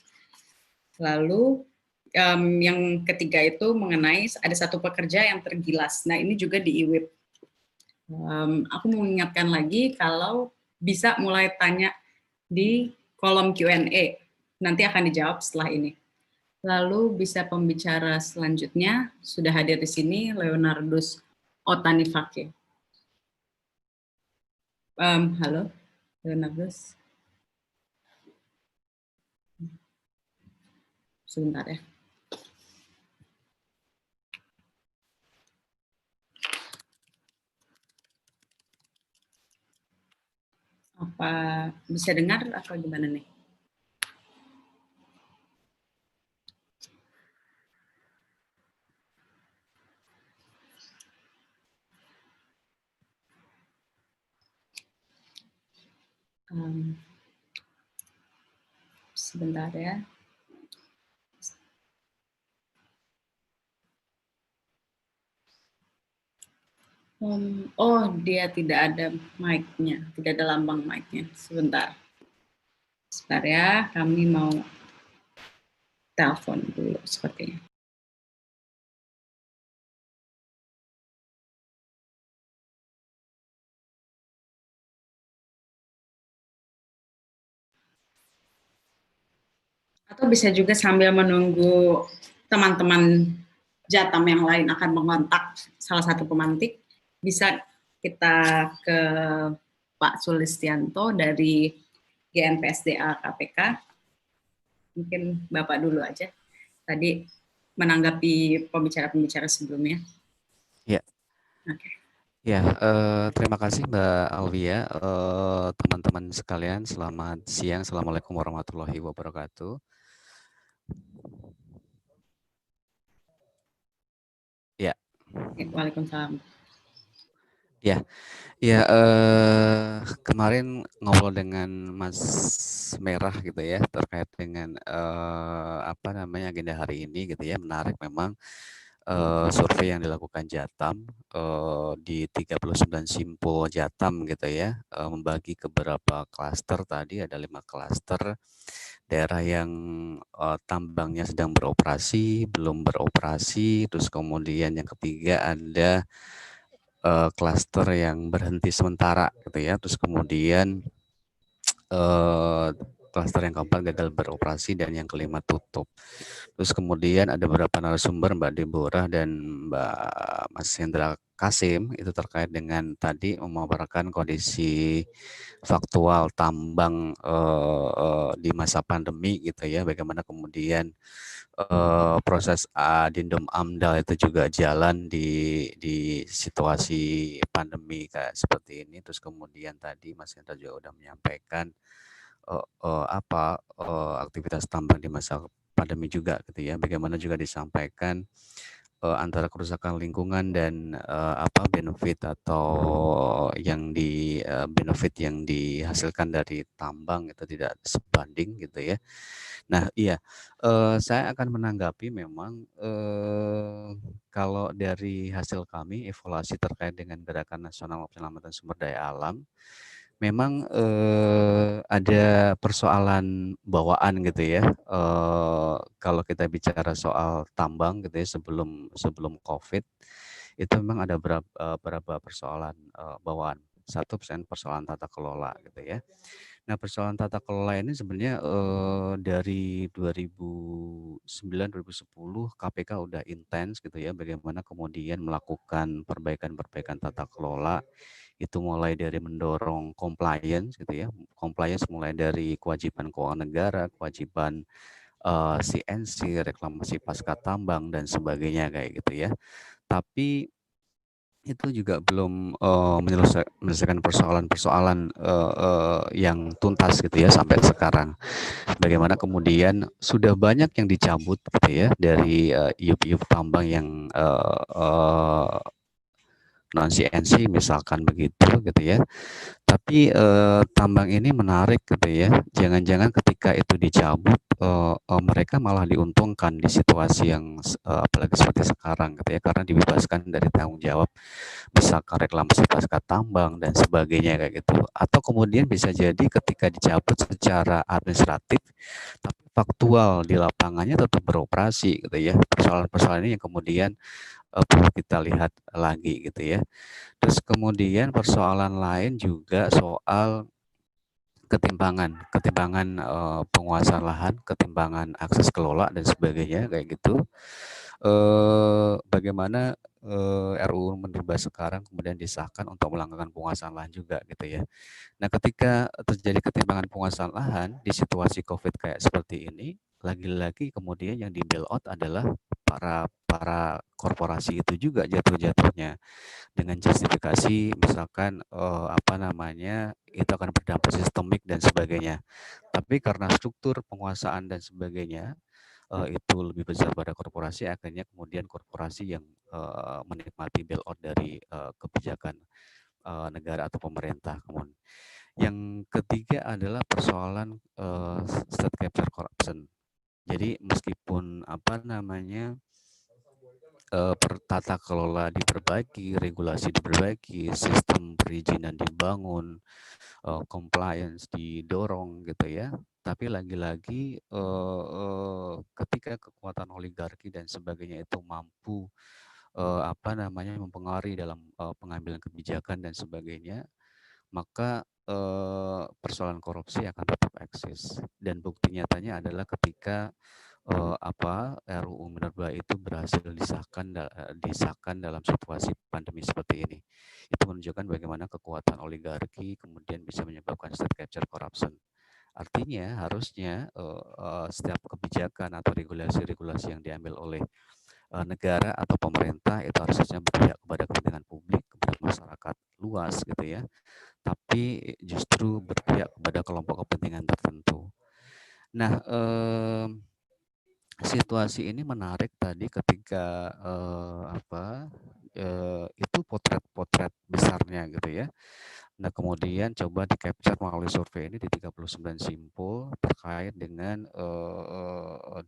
Lalu yang ketiga itu mengenai ada satu pekerja yang tergilas. Nah ini juga di IWIP. Aku mau mengingatkan lagi kalau bisa mulai tanya di kolom Q&A. Nanti akan dijawab setelah ini. Lalu bisa pembicara selanjutnya sudah hadir di sini Leonardus Otanifake. Halo. Leonardus. Sebentar ya. Apa bisa dengar atau gimana nih? Sebentar ya. Oh, dia tidak ada mic-nya, tidak ada lambang mic-nya. Sebentar ya, kami mau telepon dulu sepertinya. Atau bisa juga sambil menunggu teman-teman Jatam yang lain akan mengontak salah satu pemantik, bisa kita ke Pak Sulistianto dari GNPSDA KPK. Mungkin Bapak dulu aja. Tadi menanggapi pembicara-pembicara sebelumnya. Ya. Oke. Ya, terima kasih Mbak Alvia. Teman-teman sekalian, selamat siang. Assalamualaikum warahmatullahi wabarakatuh. Ya. Waalaikumsalam. Ya, kemarin ngobrol dengan Mas Merah gitu ya, terkait dengan agenda hari ini gitu ya. Menarik memang survei yang dilakukan Jatam di 39 simpul Jatam gitu ya, membagi ke beberapa klaster. Tadi ada 5 klaster daerah yang tambangnya sedang beroperasi, belum beroperasi, terus kemudian yang ketiga ada klaster yang berhenti sementara gitu ya, terus kemudian klaster yang keempat gagal beroperasi, dan yang kelima tutup. Terus kemudian ada beberapa narasumber, Mbak Deborah dan Mas Hendra Kasim, itu terkait dengan tadi memaparkan kondisi faktual tambang di masa pandemi gitu ya, bagaimana kemudian proses adendum AMDAL itu juga jalan di situasi pandemi kayak seperti ini. Terus kemudian tadi Mas Hendra juga udah menyampaikan aktivitas tambang di masa pandemi juga gitu ya. Bagaimana juga disampaikan antara kerusakan lingkungan dan benefit atau benefit yang dihasilkan dari tambang itu tidak sebanding gitu ya. Nah, iya, saya akan menanggapi memang kalau dari hasil kami evaluasi terkait dengan Gerakan Nasional Penyelamatan Sumber Daya Alam, memang ada persoalan bawaan gitu ya. Kalau kita bicara soal tambang gitu ya, sebelum COVID itu memang ada beberapa persoalan bawaan. Satu persoalan tata kelola gitu ya. Nah, persoalan tata kelola ini sebenarnya dari 2009-2010 KPK udah intens gitu ya, bagaimana kemudian melakukan perbaikan-perbaikan tata kelola, itu mulai dari mendorong compliance gitu ya, compliance mulai dari kewajiban keuangan negara, kewajiban CNC, reklamasi pasca tambang dan sebagainya kayak gitu ya. Tapi itu juga belum menyelesaikan persoalan-persoalan yang tuntas gitu ya sampai sekarang. Bagaimana kemudian sudah banyak yang dicabut gitu ya dari iup-iup tambang yang non CNC misalkan begitu gitu ya. Tapi tambang ini menarik gitu ya. Jangan-jangan ketika itu dicabut mereka malah diuntungkan di situasi yang apalagi seperti sekarang gitu ya, karena dibebaskan dari tanggung jawab misalkan reklamasi pasca tambang dan sebagainya kayak gitu. Atau kemudian bisa jadi ketika dicabut secara administratif tapi faktual di lapangannya tetap beroperasi gitu ya. Persoalan-persoalan ini yang kemudian perlu kita lihat lagi gitu ya. Terus kemudian persoalan lain juga soal ketimpangan penguasaan lahan, ketimpangan akses kelola dan sebagainya kayak gitu. Bagaimana RUU Minerba sekarang kemudian disahkan untuk melanggarkan penguasaan lahan juga gitu ya. Nah, ketika terjadi ketimpangan penguasaan lahan di situasi COVID kayak seperti ini, lagi-lagi kemudian yang di bail out adalah para korporasi itu juga jatuh-jatuhnya dengan justifikasi misalkan itu akan berdampak sistemik dan sebagainya. Tapi karena struktur penguasaan dan sebagainya itu lebih besar pada korporasi, akhirnya kemudian korporasi yang menikmati bailout dari kebijakan negara atau pemerintah. Kemudian yang ketiga adalah persoalan state capture corruption. Jadi meskipun tata kelola diperbaiki, regulasi diperbaiki, sistem perizinan dibangun, compliance didorong gitu ya. Tapi lagi-lagi ketika kekuatan oligarki dan sebagainya itu mampu mempengaruhi dalam pengambilan kebijakan dan sebagainya, maka persoalan korupsi akan tetap eksis. Dan bukti nyatanya adalah ketika RUU Minerba itu berhasil disahkan dalam situasi pandemi seperti ini. Itu menunjukkan bagaimana kekuatan oligarki kemudian bisa menyebabkan state capture corruption. Artinya harusnya setiap kebijakan atau regulasi-regulasi yang diambil oleh negara atau pemerintah itu harusnya berpihak kepada kepentingan publik, kepada masyarakat luas gitu ya. Tapi justru berpihak kepada kelompok kepentingan tertentu. Nah, situasi ini menarik tadi ketika itu potret besarnya gitu ya. Nah, kemudian coba di-capture melalui survei ini di 39 simpul terkait dengan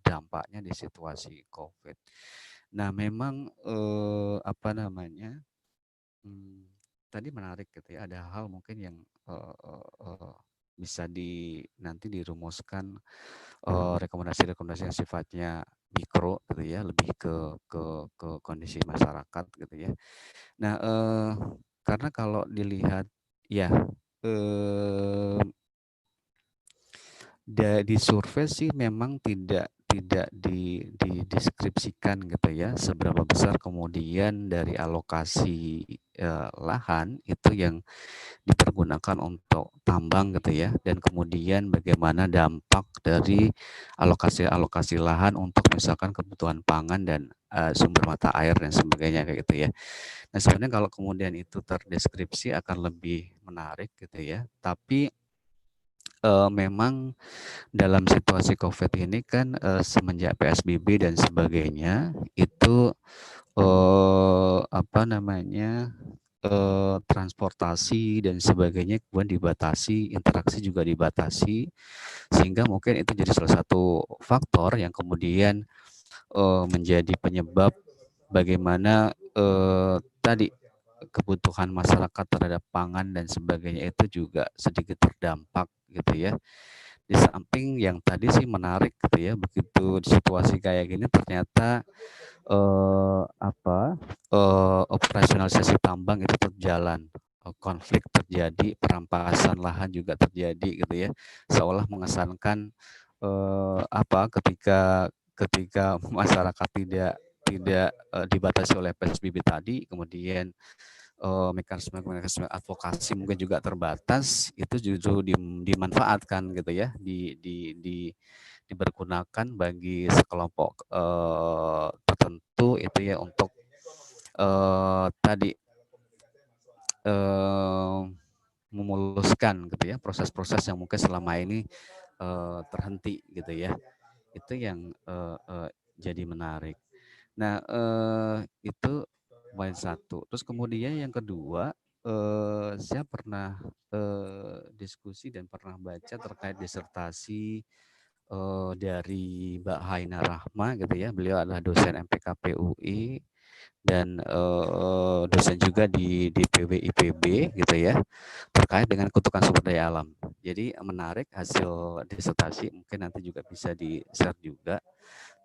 dampaknya di situasi COVID. Nah, memang tadi menarik gitu ya, ada hal mungkin yang bisa nanti dirumuskan rekomendasi-rekomendasi yang sifatnya mikro gitu ya, lebih ke kondisi masyarakat gitu ya. Nah, karena kalau dilihat ya di survei sih memang tidak dideskripsikan gitu ya, seberapa besar kemudian dari alokasi lahan itu yang dipergunakan untuk tambang gitu ya, dan kemudian bagaimana dampak dari alokasi lahan untuk misalkan kebutuhan pangan dan sumber mata air dan sebagainya kayak gitu ya. Nah sebenarnya kalau kemudian itu terdeskripsi akan lebih menarik gitu ya, tapi memang dalam situasi COVID ini kan semenjak PSBB dan sebagainya itu apa namanya transportasi dan sebagainya kemudian dibatasi, interaksi juga dibatasi, sehingga mungkin itu jadi salah satu faktor yang kemudian menjadi penyebab bagaimana tadi kebutuhan masyarakat terhadap pangan dan sebagainya itu juga sedikit terdampak gitu ya. Di samping yang tadi sih menarik gitu ya, begitu di situasi kayak gini ternyata operasionalisasi tambang itu terjalan, konflik terjadi, perampasan lahan juga terjadi gitu ya, seolah mengesankan ketika masyarakat tidak dibatasi oleh PSBB tadi, kemudian mekanisme advokasi mungkin juga terbatas, itu justru dimanfaatkan gitu ya, dipergunakan bagi sekelompok tertentu itu ya untuk tadi memuluskan gitu ya proses-proses yang mungkin selama ini terhenti gitu ya. Itu yang jadi menarik. Nah, itu poin satu. Terus kemudian yang kedua, saya pernah diskusi dan pernah baca terkait disertasi dari Mbak Haina Rahma gitu ya. Beliau adalah dosen MPKP UI dan dosen juga di PWIPB gitu ya, terkait dengan kutukan sumber daya alam. Jadi menarik hasil disertasi, mungkin nanti juga bisa di-share juga.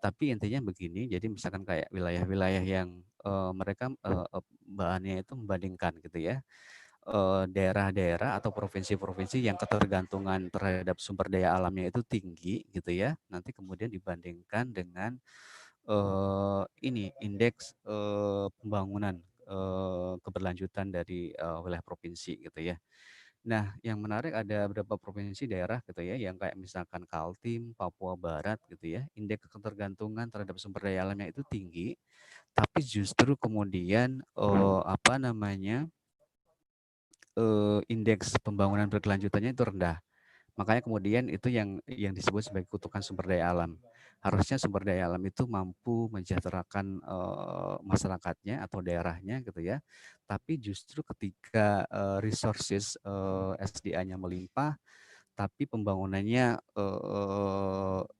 Tapi intinya begini, jadi misalkan kayak wilayah-wilayah yang mereka bahannya itu membandingkan gitu ya, daerah-daerah atau provinsi-provinsi yang ketergantungan terhadap sumber daya alamnya itu tinggi gitu ya, nanti kemudian dibandingkan dengan ini indeks pembangunan keberlanjutan dari wilayah provinsi gitu ya. Nah, yang menarik ada beberapa provinsi daerah gitu ya, yang kayak misalkan Kaltim, Papua Barat gitu ya, indeks ketergantungan terhadap sumber daya alamnya itu tinggi, tapi justru kemudian apa namanya indeks pembangunan berkelanjutannya itu rendah. Makanya kemudian itu yang disebut sebagai kutukan sumber daya alam. Harusnya sumber daya alam itu mampu mensejahterakan masyarakatnya atau daerahnya gitu ya. Tapi justru ketika resources SDA-nya melimpah, tapi pembangunannya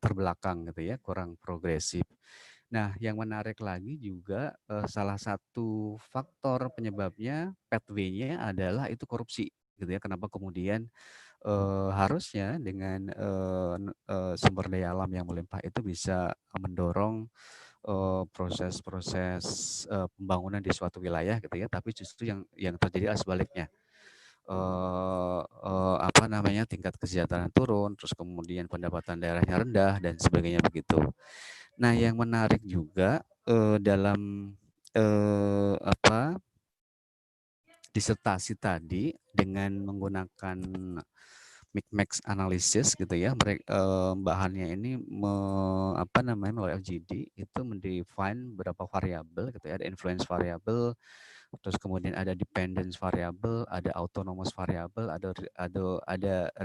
terbelakang gitu ya, kurang progresif. Nah, yang menarik lagi juga salah satu faktor penyebabnya pathway-nya adalah itu korupsi gitu ya. Kenapa kemudian harusnya dengan sumber daya alam yang melimpah itu bisa mendorong proses-proses pembangunan di suatu wilayah gitu ya, tapi justru yang terjadi adalah sebaliknya. Apa namanya, tingkat kesejahteraan turun, terus kemudian pendapatan daerahnya rendah dan sebagainya begitu. Nah, yang menarik juga dalam disertasi tadi dengan menggunakan mix analisis gitu ya, bahannya ini melalui LGD itu mendefine beberapa variabel gitu ya, ada influence variable, terus kemudian ada dependence variable, ada autonomous variable, ada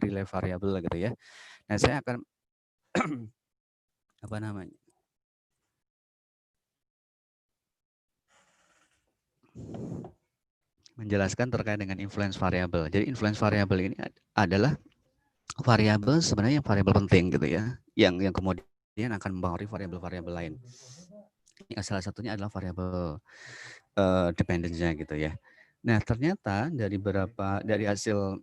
relay variable gitu ya. Nah, saya akan menjelaskan terkait dengan influence variable. Jadi influence variable ini adalah variabel sebenarnya yang variabel penting gitu ya, yang kemudian akan mempengaruhi variabel-variabel lain. Salah satunya adalah variabel dependence-nya gitu ya. Nah, ternyata dari hasil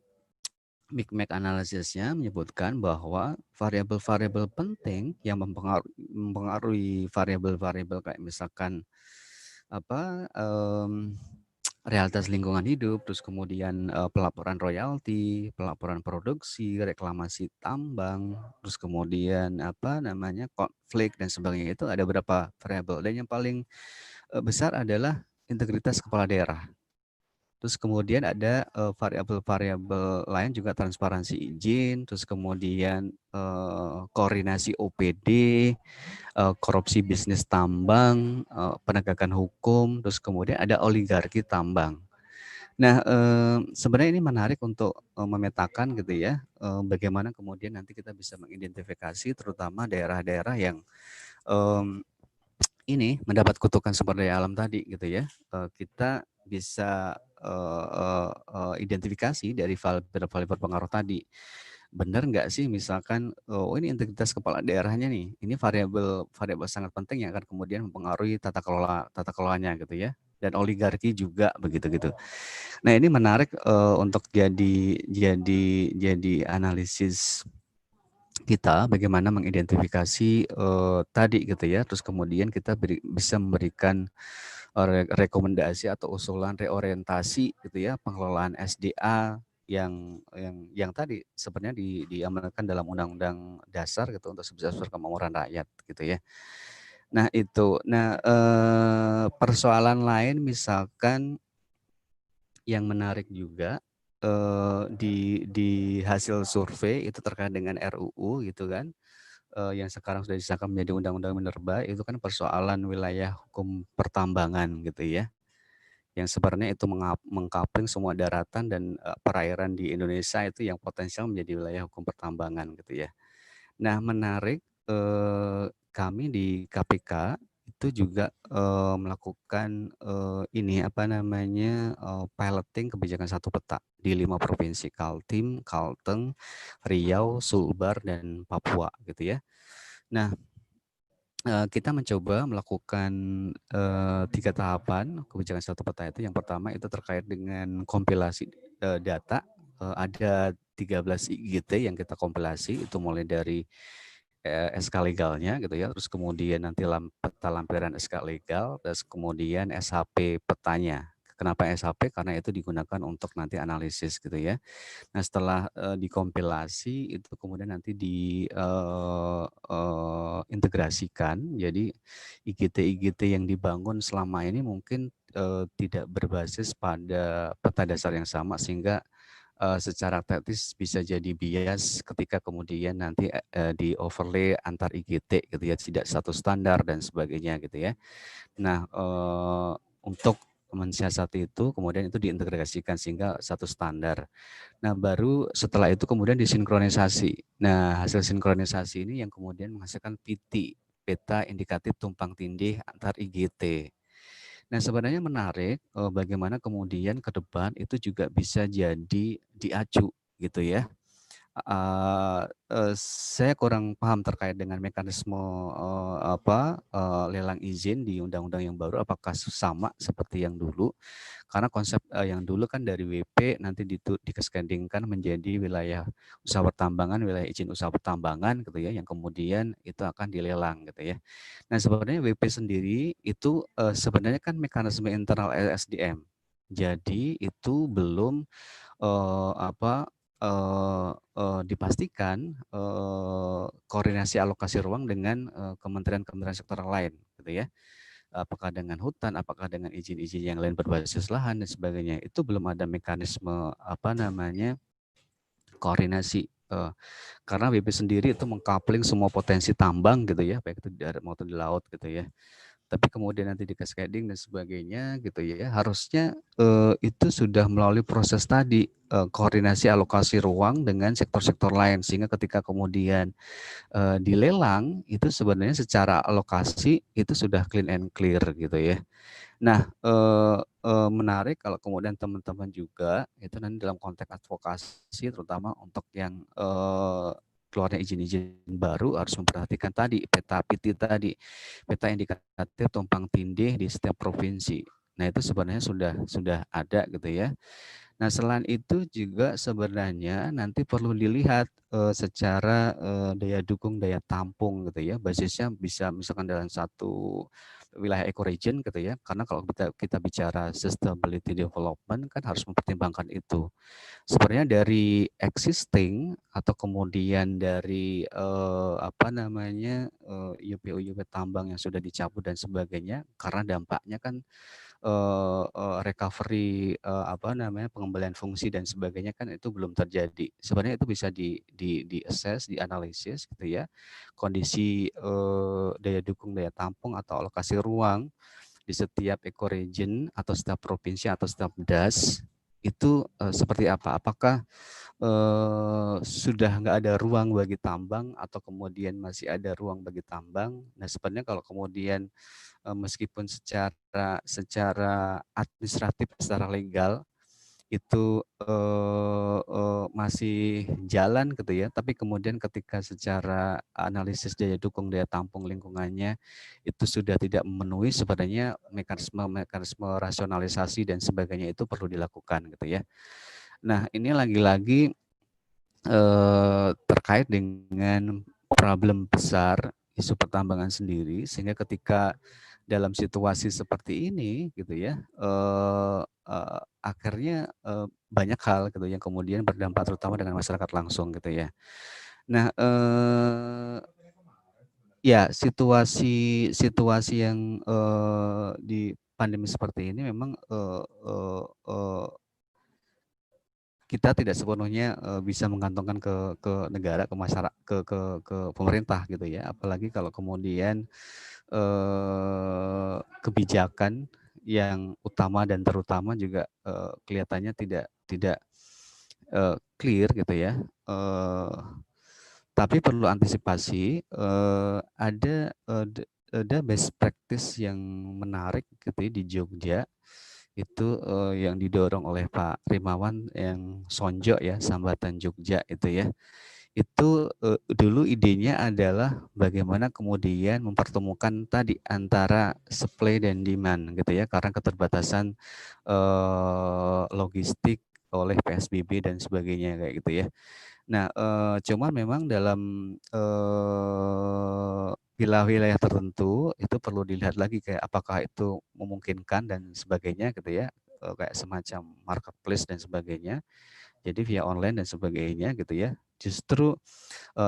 mix analisisnya menyebutkan bahwa variabel-variabel penting yang mempengaruhi variabel-variabel kayak misalkan realitas lingkungan hidup, terus kemudian pelaporan royalti, pelaporan produksi, reklamasi tambang, terus kemudian apa namanya konflik dan sebagainya. Itu ada beberapa variabel, dan yang paling besar adalah integritas kepala daerah. Terus kemudian ada variabel-variabel lain juga, transparansi izin, terus kemudian koordinasi OPD, korupsi bisnis tambang, penegakan hukum, terus kemudian ada oligarki tambang. Nah, sebenarnya ini menarik untuk memetakan gitu ya, bagaimana kemudian nanti kita bisa mengidentifikasi terutama daerah-daerah yang ini mendapat kutukan sumber daya alam tadi gitu ya. Kita bisa identifikasi dari variabel pengaruh tadi. Benar nggak sih misalkan, oh ini integritas kepala daerahnya nih, ini variabel variabel sangat penting yang akan kemudian mempengaruhi tata kelolanya gitu ya, dan oligarki juga begitu gitu. Nah ini menarik untuk jadi analisis kita bagaimana mengidentifikasi tadi gitu ya, terus kemudian kita bisa memberikan rekomendasi atau usulan reorientasi gitu ya, pengelolaan SDA yang tadi sebenarnya diamanatkan dalam Undang-Undang Dasar gitu untuk sebesar kemakmuran rakyat gitu ya. Nah itu, nah persoalan lain misalkan yang menarik juga di hasil survei itu terkait dengan RUU gitu kan, yang sekarang sudah disahkan menjadi undang-undang minerba, itu kan persoalan wilayah hukum pertambangan gitu ya, yang sebenarnya itu mengkapling semua daratan dan perairan di Indonesia itu yang potensial menjadi wilayah hukum pertambangan gitu ya. Nah menarik, kami di KPK itu juga melakukan ini apa namanya, piloting kebijakan satu peta di 5 provinsi, Kaltim, Kalteng, Riau, Sulbar, dan Papua gitu ya. Nah, kita mencoba melakukan 3 tahapan kebijakan satu peta itu. Yang pertama itu terkait dengan kompilasi data, ada 13 IGT yang kita kompilasi, itu mulai dari SK legalnya gitu ya, terus kemudian nanti peta lampiran SK legal, terus kemudian SHP petanya. Kenapa SHP? Karena itu digunakan untuk nanti analisis gitu ya. Nah setelah dikompilasi itu kemudian nanti integrasikan, jadi IGT-IGT yang dibangun selama ini mungkin tidak berbasis pada peta dasar yang sama, sehingga secara teknis bisa jadi bias ketika kemudian nanti di overlay antar IGT gitu ya, tidak satu standar dan sebagainya gitu ya. Nah untuk mensiasati itu kemudian itu diintegrasikan sehingga satu standar. Nah baru setelah itu kemudian disinkronisasi. Nah hasil sinkronisasi ini yang kemudian menghasilkan PT, peta indikatif tumpang tindih antar IGT. Nah sebenarnya menarik bagaimana kemudian ke depan itu juga bisa jadi diacu gitu ya. Saya kurang paham terkait dengan mekanisme lelang izin di undang-undang yang baru, apakah sama seperti yang dulu? Karena konsep yang dulu kan dari WP nanti dikeskandingkan menjadi wilayah usaha pertambangan, wilayah izin usaha pertambangan gitu ya, yang kemudian itu akan dilelang gitu ya. Nah sebenarnya WP sendiri itu sebenarnya kan mekanisme internal SDM. Jadi itu belum dipastikan koordinasi alokasi ruang dengan kementerian-kementerian sektor lain gitu ya. Apakah dengan hutan, apakah dengan izin-izin yang lain berbasis lahan dan sebagainya. Itu belum ada mekanisme koordinasi. Karena WP sendiri itu mengkapling semua potensi tambang gitu ya, baik itu di darat maupun di laut gitu ya. Tapi kemudian nanti di cascading dan sebagainya gitu ya, harusnya itu sudah melalui proses tadi, koordinasi alokasi ruang dengan sektor-sektor lain, sehingga ketika kemudian dilelang itu sebenarnya secara alokasi itu sudah clean and clear gitu ya. Nah menarik kalau kemudian teman-teman juga itu nanti dalam konteks advokasi terutama untuk yang keluarnya izin-izin baru harus memperhatikan tadi peta PT tadi, peta indikatif tumpang tindih di setiap provinsi. Nah itu sebenarnya sudah ada gitu ya. Nah, selain itu juga sebenarnya nanti perlu dilihat secara daya dukung, daya tampung gitu ya. Basisnya bisa misalkan dalam satu wilayah ecoregion gitu ya. Karena kalau kita bicara sustainability development kan harus mempertimbangkan itu. Sebenarnya dari existing atau kemudian dari apa namanya UPU tambang yang sudah dicabut dan sebagainya, karena dampaknya kan recovery apa namanya pengembalian fungsi dan sebagainya kan itu belum terjadi. Sebenarnya itu bisa di assess, dianalisis gitu ya. Kondisi daya dukung, daya tampung atau alokasi ruang di setiap ecoregion atau setiap provinsi atau setiap DAS itu seperti apa? Apakah sudah nggak ada ruang bagi tambang atau kemudian masih ada ruang bagi tambang? Nah, sebenarnya kalau kemudian meskipun secara administratif, secara legal itu masih jalan gitu ya, tapi kemudian ketika secara analisis daya dukung, daya tampung lingkungannya itu sudah tidak memenuhi, sebenarnya mekanisme rasionalisasi dan sebagainya itu perlu dilakukan gitu ya. Nah, ini lagi-lagi terkait dengan problem besar isu pertambangan sendiri, sehingga ketika dalam situasi seperti ini gitu ya, akhirnya banyak hal gitu yang kemudian berdampak terutama dengan masyarakat langsung gitu ya. Nah, ya situasi yang di pandemi seperti ini memang kita tidak sepenuhnya bisa menggantungkan ke negara, ke masyarakat, ke pemerintah gitu ya. Apalagi kalau kemudian kebijakan yang utama dan terutama juga kelihatannya tidak clear gitu ya. Tapi perlu antisipasi. Ada best practice yang menarik gitu ya di Jogja itu yang didorong oleh Pak Rimawan yang Sonjo ya, Sambatan Jogja itu ya. Itu dulu idenya adalah bagaimana kemudian mempertemukan tadi antara supply dan demand gitu ya, karena keterbatasan logistik oleh PSBB dan sebagainya kayak gitu ya. Nah, cuman memang dalam wilayah-wilayah tertentu itu perlu dilihat lagi kayak apakah itu memungkinkan dan sebagainya gitu ya, kayak semacam marketplace dan sebagainya. Jadi via online dan sebagainya gitu ya. Justru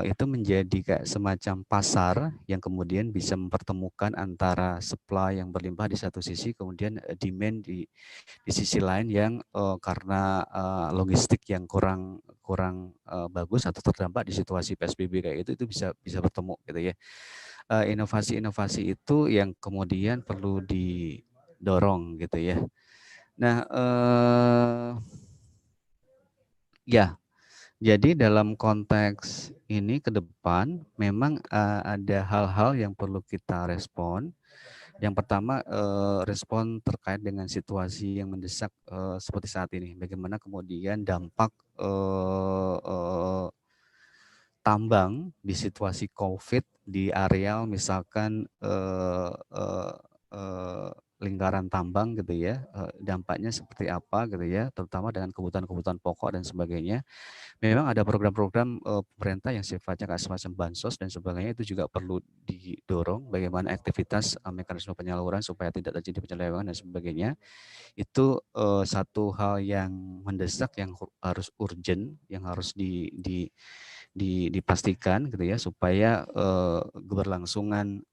itu menjadi kayak semacam pasar yang kemudian bisa mempertemukan antara supply yang berlimpah di satu sisi, kemudian demand di sisi lain yang karena logistik yang kurang bagus atau terdampak di situasi PSBB kayak itu bisa bertemu gitu ya. Inovasi-inovasi itu yang kemudian perlu didorong gitu ya. Nah, ya, jadi dalam konteks ini ke depan memang ada hal-hal yang perlu kita respon. Yang pertama respon terkait dengan situasi yang mendesak seperti saat ini. Bagaimana kemudian dampak tambang di situasi COVID di areal misalkan lingkaran tambang gitu ya, dampaknya seperti apa gitu ya, terutama dengan kebutuhan-kebutuhan pokok dan sebagainya. Memang ada program-program pemerintah yang sifatnya kayak semacam bansos dan sebagainya itu juga perlu didorong bagaimana aktivitas mekanisme penyaluran supaya tidak terjadi penyelewengan dan sebagainya. Itu satu hal yang mendesak yang harus urgent, yang harus dipastikan gitu ya supaya keberlangsungan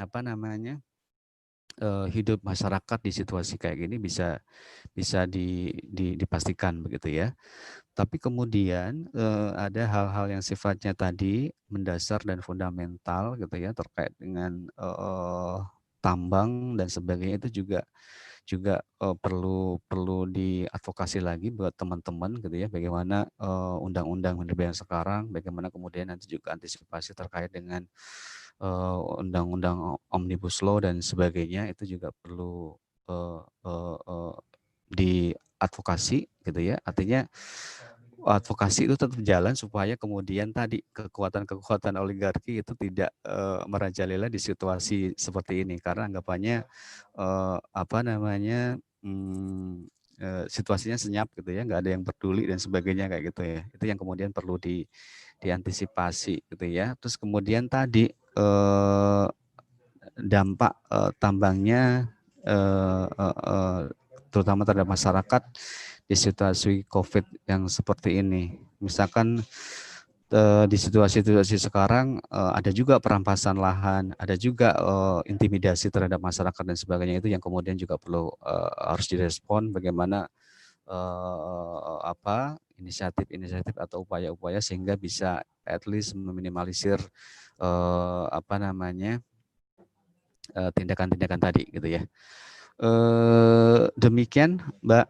apa namanya hidup masyarakat di situasi kayak gini bisa dipastikan begitu ya. Tapi kemudian ada hal-hal yang sifatnya tadi mendasar dan fundamental gitu ya terkait dengan tambang dan sebagainya itu juga perlu diadvokasi lagi buat teman-teman gitu ya, bagaimana undang-undang minerba yang sekarang, bagaimana kemudian nanti juga antisipasi terkait dengan undang-undang omnibus law dan sebagainya itu juga perlu diadvokasi gitu ya. Artinya advokasi itu tetap jalan supaya kemudian tadi kekuatan-kekuatan oligarki itu tidak merajalela di situasi seperti ini, karena anggapannya apa namanya situasinya senyap gitu ya, nggak ada yang peduli dan sebagainya kayak gitu ya. Itu yang kemudian perlu diantisipasi gitu ya. Terus kemudian tadi dampak tambangnya terutama terhadap masyarakat di situasi COVID yang seperti ini. Misalkan di situasi-situasi sekarang ada juga perampasan lahan, ada juga intimidasi terhadap masyarakat dan sebagainya, itu yang kemudian juga perlu harus direspon bagaimana inisiatif-inisiatif atau upaya-upaya sehingga bisa at least meminimalisir tindakan-tindakan tadi gitu ya. Demikian Mbak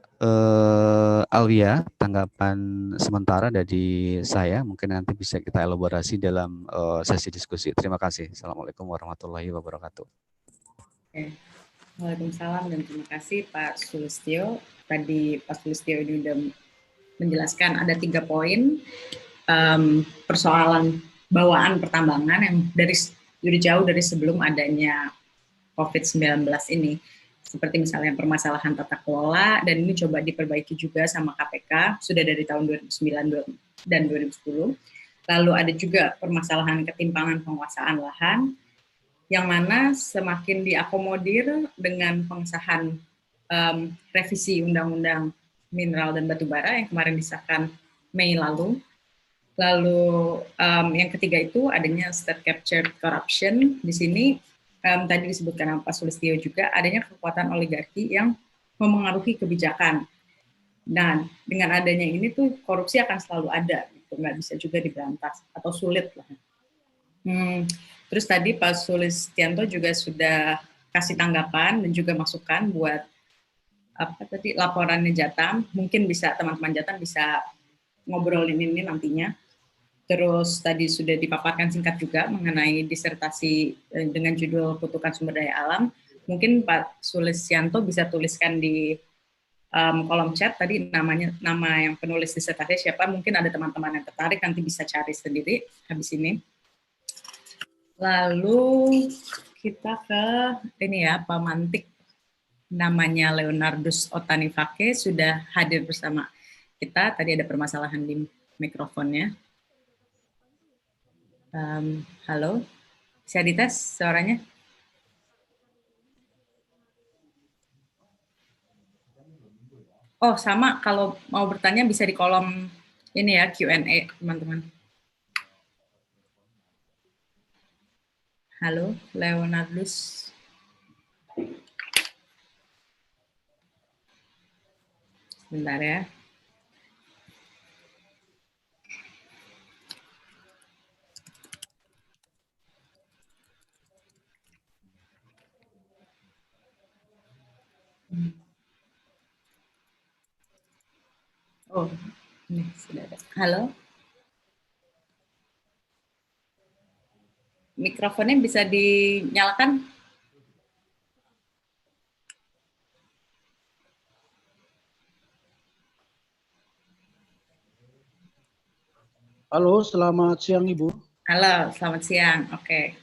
Alwia, tanggapan sementara dari saya, mungkin nanti bisa kita elaborasi dalam sesi diskusi. Terima kasih. Assalamualaikum warahmatullahi wabarakatuh. Oke. Waalaikumsalam dan terima kasih Pak Sulistyo. Tadi Pak Sulistyo ini sudah menjelaskan ada 3 poin persoalan bawaan pertambangan yang dari jauh dari sebelum adanya COVID-19 ini. Seperti misalnya permasalahan tata kelola, dan ini coba diperbaiki juga sama KPK, sudah dari tahun 2009 dan 2010. Lalu ada juga permasalahan ketimpangan penguasaan lahan, yang mana semakin diakomodir dengan pengesahan revisi Undang-Undang Mineral dan Batubara yang kemarin disahkan Mei lalu. Lalu yang ketiga itu adanya state captured corruption. Di sini tadi disebutkan Pak Sulistyo juga adanya kekuatan oligarki yang memengaruhi kebijakan. Dan dengan adanya ini tuh korupsi akan selalu ada, gitu. Nggak bisa juga diberantas atau sulit lah. Terus tadi Pak Sulistianto juga sudah kasih tanggapan dan juga masukan buat laporannya Jatam. Mungkin bisa teman-teman Jatam bisa ngobrolin ini nantinya. Terus tadi sudah dipaparkan singkat juga mengenai disertasi dengan judul Kutukan Sumber Daya Alam. Mungkin Pak Sulistianto bisa tuliskan di kolom chat tadi nama yang penulis disertasi siapa. Mungkin ada teman-teman yang tertarik, nanti bisa cari sendiri habis ini. Lalu kita ke ini ya, Pak Mantik, namanya Leonardus Otanifake sudah hadir bersama kita. Tadi ada permasalahan di mikrofonnya. Halo, bisa dites suaranya? Oh sama, kalau mau bertanya bisa di kolom ini ya, Q&A teman-teman. Halo, Leonardus. Sebentar ya. Oh, ini sudah ada. Halo. Mikrofonnya bisa dinyalakan? Halo, selamat siang Ibu. Halo, selamat siang. Oke.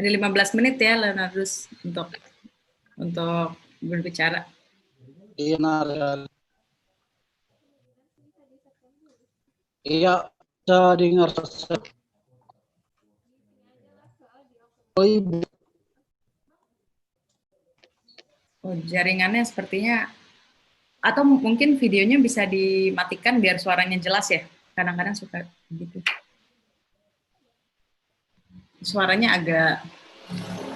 Ada 15 menit ya, Leonardus, untuk berbicara. Iya, iya, saya dengar. Oh, Ibu. Oh, jaringannya sepertinya, atau mungkin videonya bisa dimatikan biar suaranya jelas ya. Kadang-kadang suka gitu. Suaranya agak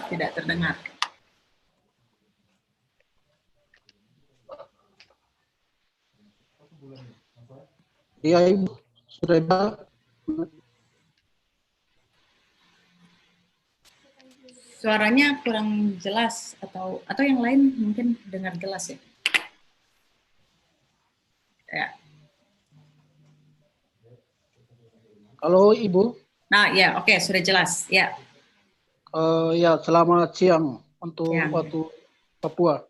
tidak terdengar. Iya, Ibu. Sudah. Suaranya kurang jelas atau yang lain mungkin dengar jelas ya. Ya. Halo, Ibu. Nah, ya, oke, sudah jelas. Ya. Ya, selamat siang untuk waktu Papua.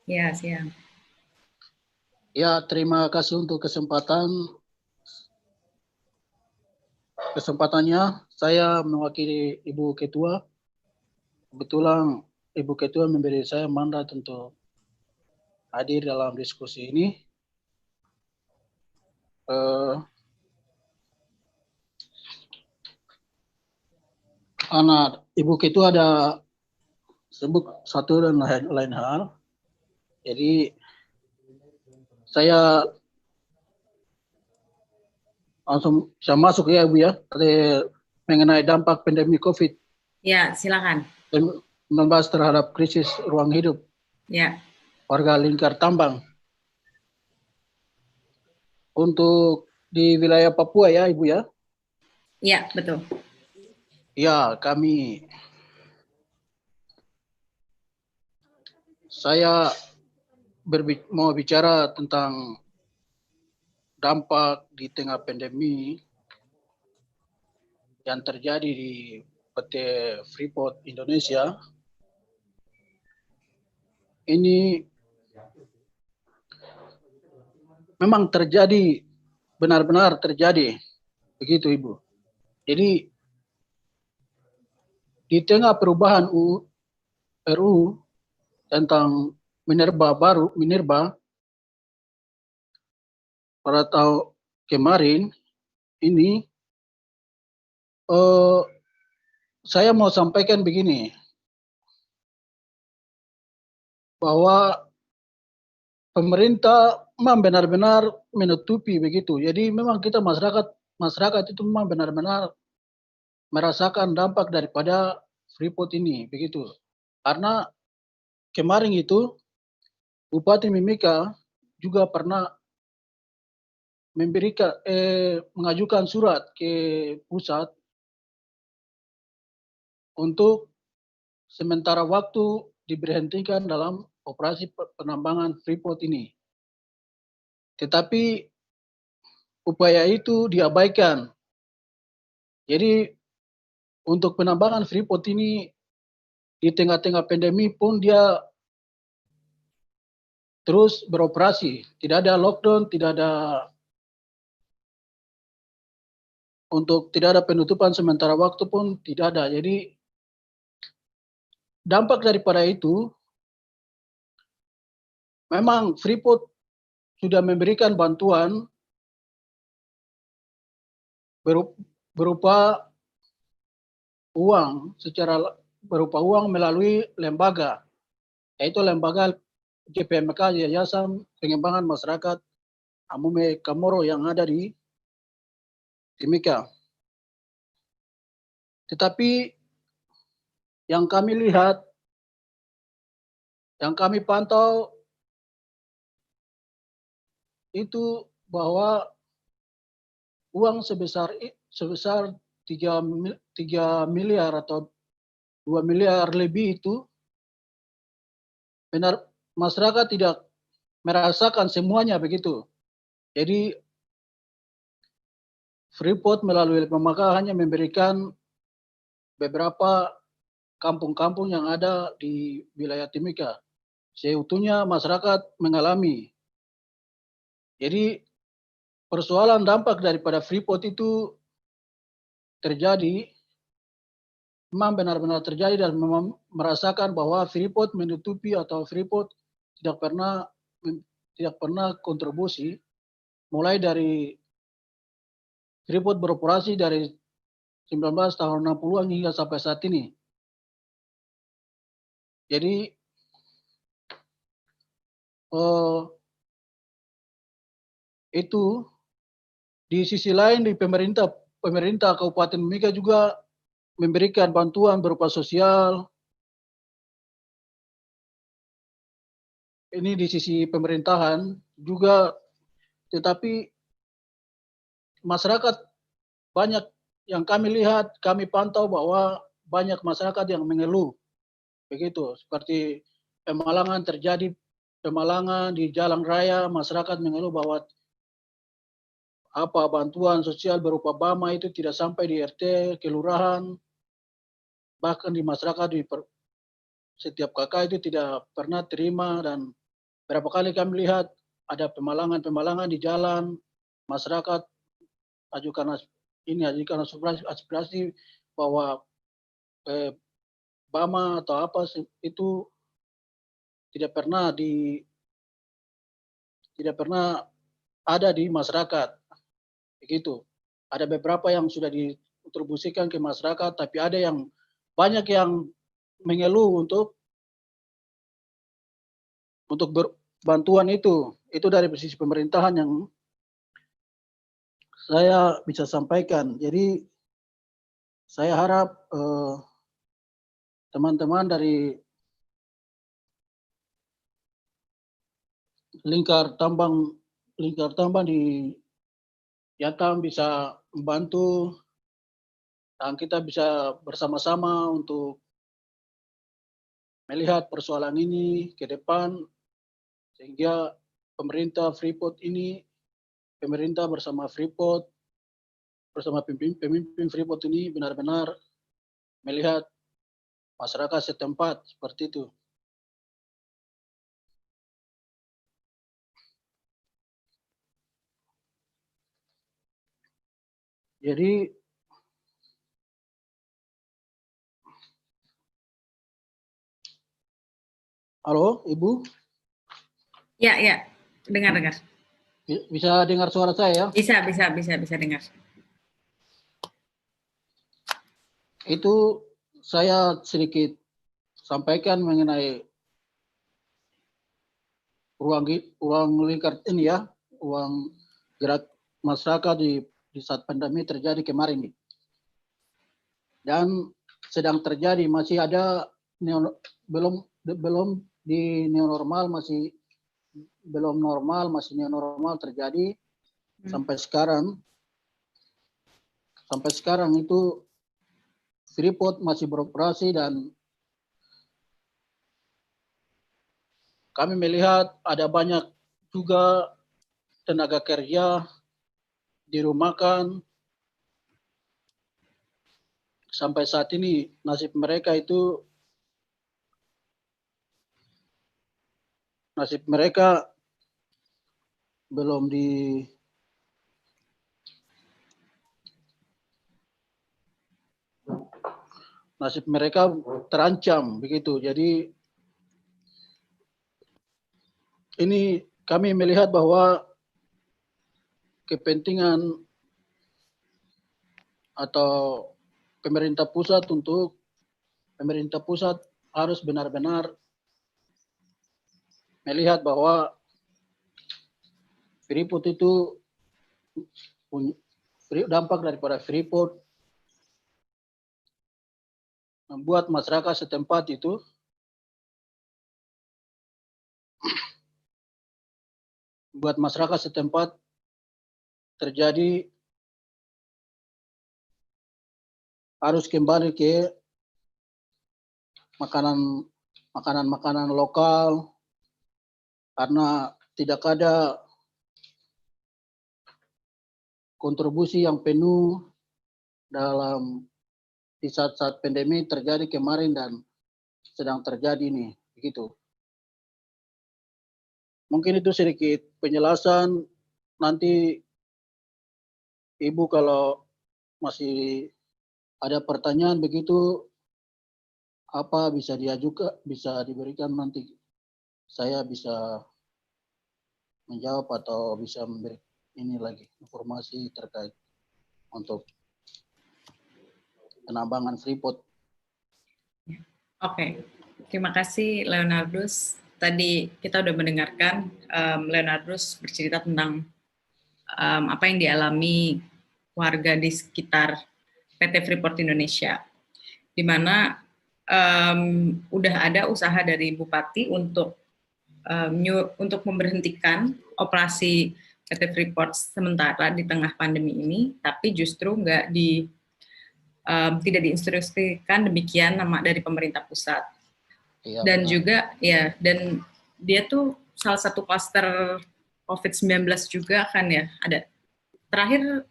Ya, siang. Ya, terima kasih untuk kesempatannya. Saya mewakili Ibu Ketua. Kebetulan Ibu Ketua memberi saya mandat untuk hadir dalam diskusi ini. Anak Ibu Ketua ada sebut satu dan lain hal. Jadi saya langsung bisa masuk ya Ibu ya, mengenai dampak pandemi COVID. Ya, silakan. 19 terhadap krisis ruang hidup. Ya. Warga Lingkar Tambang. Untuk di wilayah Papua ya Ibu ya? Iya, betul. Ya, saya mau bicara tentang dampak di tengah pandemi yang terjadi di PT Freeport Indonesia. Ini memang terjadi, benar-benar terjadi, begitu Ibu. Jadi di tengah perubahan RU tentang Minerba pada tahun kemarin ini, saya mau sampaikan begini, bahwa pemerintah memang benar-benar menutupi begitu. Jadi memang kita masyarakat itu memang benar-benar merasakan dampak daripada Freeport ini begitu. Karena kemarin itu Bupati Mimika juga pernah mengajukan surat ke pusat untuk sementara waktu diberhentikan dalam operasi penambangan Freeport ini. Tetapi upaya itu diabaikan. Jadi untuk penambangan Freeport ini di tengah-tengah pandemi pun dia terus beroperasi. Tidak ada lockdown, tidak ada penutupan sementara waktu pun tidak ada. Jadi dampak daripada itu, memang Freeport sudah memberikan bantuan berupa uang melalui lembaga, yaitu lembaga JPMK, Yayasan Pengembangan Masyarakat Amume Kamoro yang ada di Timika. Tetapi yang kami lihat, yang kami pantau itu bahwa uang sebesar 3 miliar atau 2 miliar lebih itu benar masyarakat tidak merasakan semuanya begitu. Jadi Freeport melalui lembaga hanya memberikan beberapa kampung-kampung yang ada di wilayah Timika. Seutuhnya masyarakat mengalami. Jadi persoalan dampak daripada Freeport itu terjadi, memang benar-benar terjadi, dan memang merasakan bahwa Freeport menutupi atau Freeport tidak pernah kontribusi, mulai dari Freeport beroperasi dari 19 tahun 60-an hingga sampai saat ini. Jadi itu di sisi lain di pemerintah Kabupaten Mimika juga memberikan bantuan berupa sosial. Ini di sisi pemerintahan juga, tetapi masyarakat banyak yang kami lihat, kami pantau bahwa banyak masyarakat yang mengeluh. Begitu, seperti terjadi pemalangan di jalan raya, masyarakat mengeluh bahwa bantuan sosial berupa BAMA itu tidak sampai di RT, kelurahan, bahkan di masyarakat setiap kakak itu tidak pernah terima. Dan berapa kali kami lihat ada pemalangan di jalan, masyarakat ajukan aspirasi bahwa BAMA atau apa itu tidak pernah tidak pernah ada di masyarakat. Begitu. Ada beberapa yang sudah didistribusikan ke masyarakat, tapi ada yang banyak yang mengeluh untuk bantuan itu. Itu dari sisi pemerintahan yang saya bisa sampaikan. Jadi saya harap teman-teman dari lingkar tambang di Yatam bisa membantu dan kita bisa bersama-sama untuk melihat persoalan ini ke depan sehingga pemerintah bersama Freeport, bersama pemimpin Freeport ini benar-benar melihat masyarakat setempat seperti itu. Jadi halo, Ibu? Ya, dengar. Bisa dengar suara saya ya? Bisa dengar. Itu saya sedikit sampaikan mengenai ruang lingkar ini ya, ruang gerak masyarakat di saat pandemi terjadi kemarin nih. Dan sedang terjadi, masih ada belum di new normal, masih belum normal, masih new normal terjadi sampai sekarang. Sampai sekarang itu Freeport masih beroperasi dan kami melihat ada banyak juga tenaga kerja dirumahkan. Sampai saat ini nasib mereka belum nasib mereka terancam begitu. Jadi ini kami melihat bahwa kepentingan atau pemerintah pusat harus benar-benar melihat bahwa Freeport itu dampak daripada Freeport membuat masyarakat setempat itu terjadi harus kembali ke makanan lokal karena tidak ada kontribusi yang penuh dalam di saat pandemi terjadi kemarin dan sedang terjadi ini begitu. Mungkin itu sedikit penjelasan, nanti Ibu kalau masih ada pertanyaan begitu apa bisa diajukan, bisa diberikan, nanti saya bisa menjawab atau bisa memberi ini lagi informasi terkait untuk penambangan Freeport. Oke, terima kasih Leonardus. Tadi kita sudah mendengarkan Leonardus bercerita tentang apa yang dialami warga di sekitar PT Freeport Indonesia, di mana udah ada usaha dari Bupati untuk memberhentikan operasi PT Freeport sementara di tengah pandemi ini, tapi justru tidak diinstruksikan demikian dari pemerintah pusat. Iya, dan benar. Juga ya, dan dia tuh salah satu klaster COVID-19 juga kan ya, ada terakhir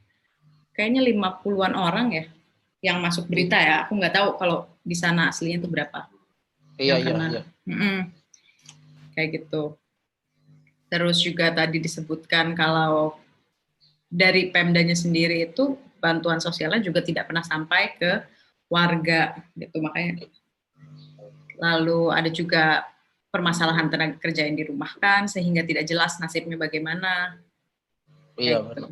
kayaknya 50-an orang ya yang masuk berita ya, aku nggak tahu kalau di sana aslinya itu berapa. Iya. Kayak gitu. Terus juga tadi disebutkan kalau dari Pemdanya sendiri itu bantuan sosialnya juga tidak pernah sampai ke warga gitu, makanya. Lalu ada juga permasalahan tenaga kerja yang dirumahkan sehingga tidak jelas nasibnya bagaimana. Iya, Kayak gitu. benar.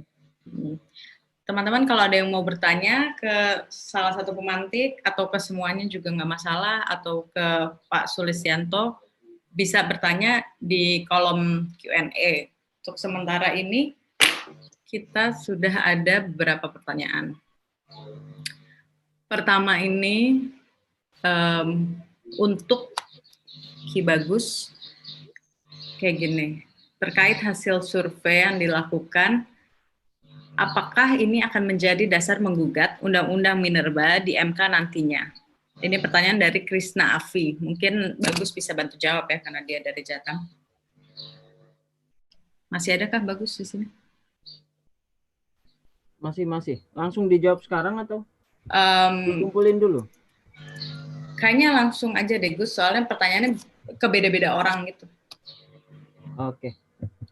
Teman-teman kalau ada yang mau bertanya ke salah satu pemantik atau ke semuanya juga nggak masalah, atau ke Pak Sulistianto, bisa bertanya di kolom Q&A. Untuk sementara ini kita sudah ada beberapa pertanyaan. Pertama ini untuk Ki Bagus, kayak gini, terkait hasil survei yang dilakukan, apakah ini akan menjadi dasar menggugat Undang-Undang Minerba di MK nantinya? Ini pertanyaan dari Krisna Afi. Mungkin Bagus bisa bantu jawab ya, karena dia dari Jateng. Masih adakah Bagus di sini? Masih. Langsung dijawab sekarang atau dikumpulin dulu? Kayaknya langsung aja deh Gus, soalnya pertanyaannya ke beda-beda orang gitu. Oke.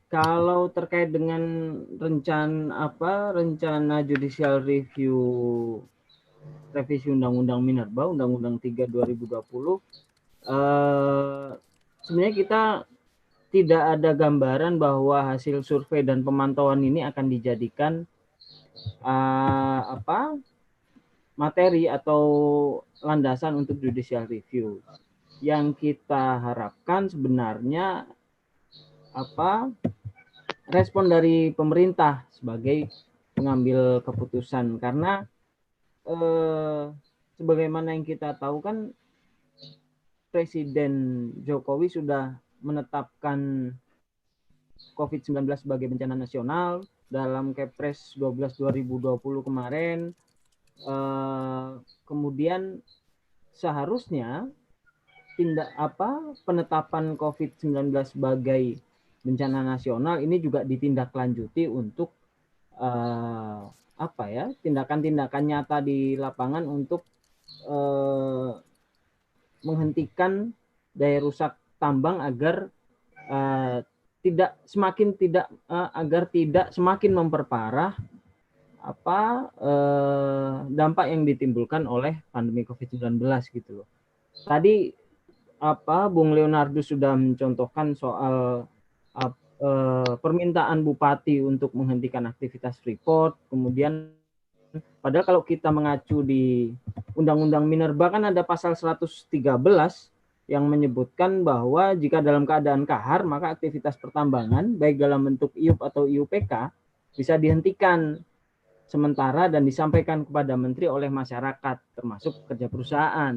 Kalau terkait dengan rencana judicial review revisi Undang-Undang Minerba, Undang-Undang 3 2020, sebenarnya kita tidak ada gambaran bahwa hasil survei dan pemantauan ini akan dijadikan materi atau landasan untuk judicial review. Yang kita harapkan sebenarnya respon dari pemerintah sebagai pengambil keputusan, karena sebagaimana yang kita tahu kan Presiden Jokowi sudah menetapkan COVID-19 sebagai bencana nasional dalam Kepres 12 2020 kemarin. Kemudian seharusnya penetapan COVID-19 sebagai bencana nasional ini juga ditindaklanjuti untuk tindakan-tindakan nyata di lapangan untuk menghentikan daya rusak tambang agar tidak semakin memperparah dampak yang ditimbulkan oleh pandemi COVID-19 gitu loh. Tadi Bung Leonardo sudah mencontohkan soal permintaan bupati untuk menghentikan aktivitas Freeport. Kemudian padahal kalau kita mengacu di Undang-Undang Minerba kan ada pasal 113 yang menyebutkan bahwa jika dalam keadaan kahar maka aktivitas pertambangan baik dalam bentuk IUP atau IUPK bisa dihentikan sementara dan disampaikan kepada menteri oleh masyarakat termasuk pekerja perusahaan.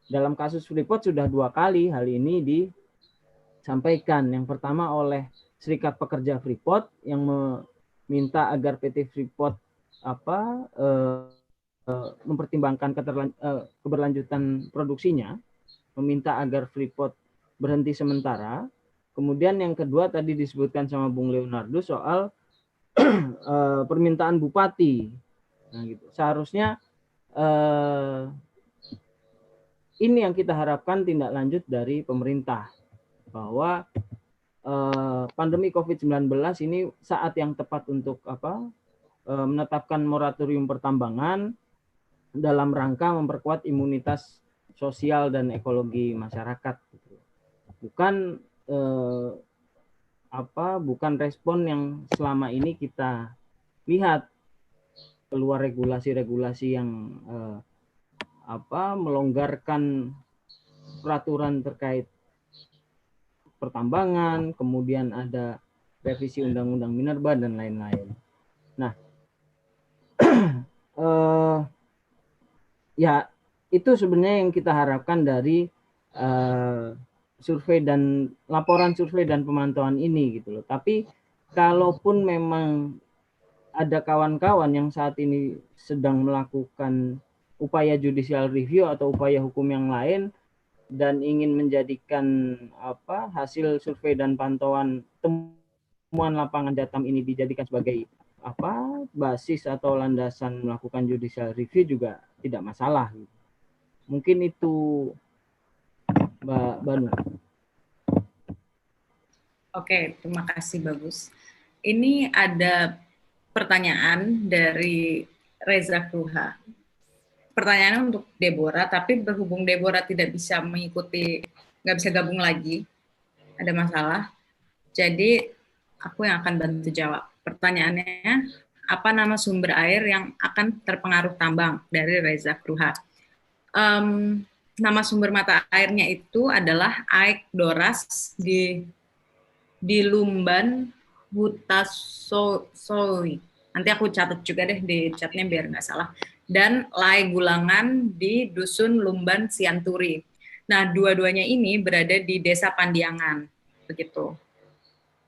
Dalam kasus Freeport sudah 2 kali hal ini disampaikan. Yang pertama oleh Serikat Pekerja Freeport yang meminta agar PT Freeport mempertimbangkan keberlanjutan produksinya, meminta agar Freeport berhenti sementara. Kemudian yang kedua tadi disebutkan sama Bung Leonardo soal permintaan bupati. Nah, gitu. Seharusnya ini yang kita harapkan tindak lanjut dari pemerintah, bahwa pandemi COVID-19 ini saat yang tepat untuk menetapkan moratorium pertambangan dalam rangka memperkuat imunitas sosial dan ekologi masyarakat. Bukan respon yang selama ini kita lihat keluar regulasi-regulasi yang melonggarkan peraturan terkait pertambangan, kemudian ada revisi Undang-Undang Minerba dan lain-lain. Nah, ya itu sebenarnya yang kita harapkan dari laporan survei dan pemantauan ini gitu loh. Tapi kalaupun memang ada kawan-kawan yang saat ini sedang melakukan upaya judicial review atau upaya hukum yang lain dan ingin menjadikan hasil survei dan pantauan temuan lapangan Jatam ini dijadikan sebagai basis atau landasan melakukan judicial review juga tidak masalah. Mungkin itu Mbak Banu. Oke, terima kasih Bagus. Ini ada pertanyaan dari Reza Kruha. Pertanyaannya untuk Deborah, tapi berhubung Deborah tidak bisa mengikuti, nggak bisa gabung lagi, ada masalah. Jadi aku yang akan bantu jawab. Pertanyaannya, apa nama sumber air yang akan terpengaruh tambang? Dari Reza Kruha. Nama sumber mata airnya itu adalah Aek Doras di Lumban Hutasoi. Nanti aku catat juga deh di chatnya biar nggak salah. Dan Lai Gulangan di Dusun Lumban Sianturi. Nah, dua-duanya ini berada di Desa Pandiangan. Begitu.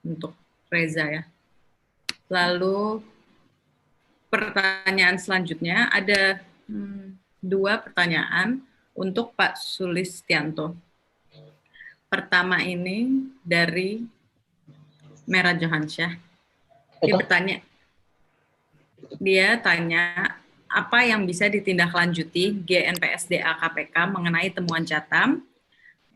Untuk Reza ya. Lalu pertanyaan selanjutnya ada 2 pertanyaan untuk Pak Sulistianto. Pertama ini dari Merah Johansyah. Dia tanya apa yang bisa ditindaklanjuti GNPSDA KPK mengenai temuan Jatam.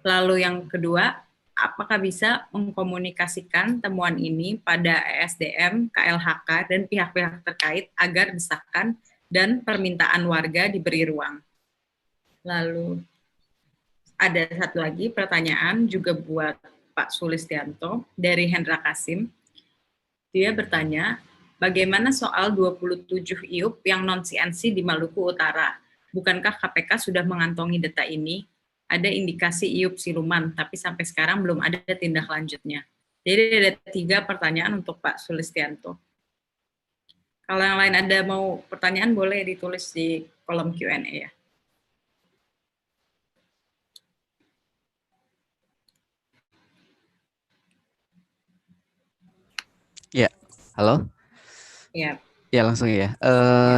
Lalu yang kedua, apakah bisa mengkomunikasikan temuan ini pada ESDM, KLHK, dan pihak-pihak terkait agar desakan dan permintaan warga diberi ruang. Lalu ada satu lagi pertanyaan juga buat Pak Sulistianto dari Hendra Kasim. Dia bertanya, bagaimana soal 27 IUP yang non-CNC di Maluku Utara? Bukankah KPK sudah mengantongi data ini? Ada indikasi IUP siluman, tapi sampai sekarang belum ada tindak lanjutnya. Jadi ada 3 pertanyaan untuk Pak Sulistianto. Kalau yang lain ada mau pertanyaan, boleh ditulis di kolom Q&A ya. Ya, halo? Ya. Ya, langsung ya.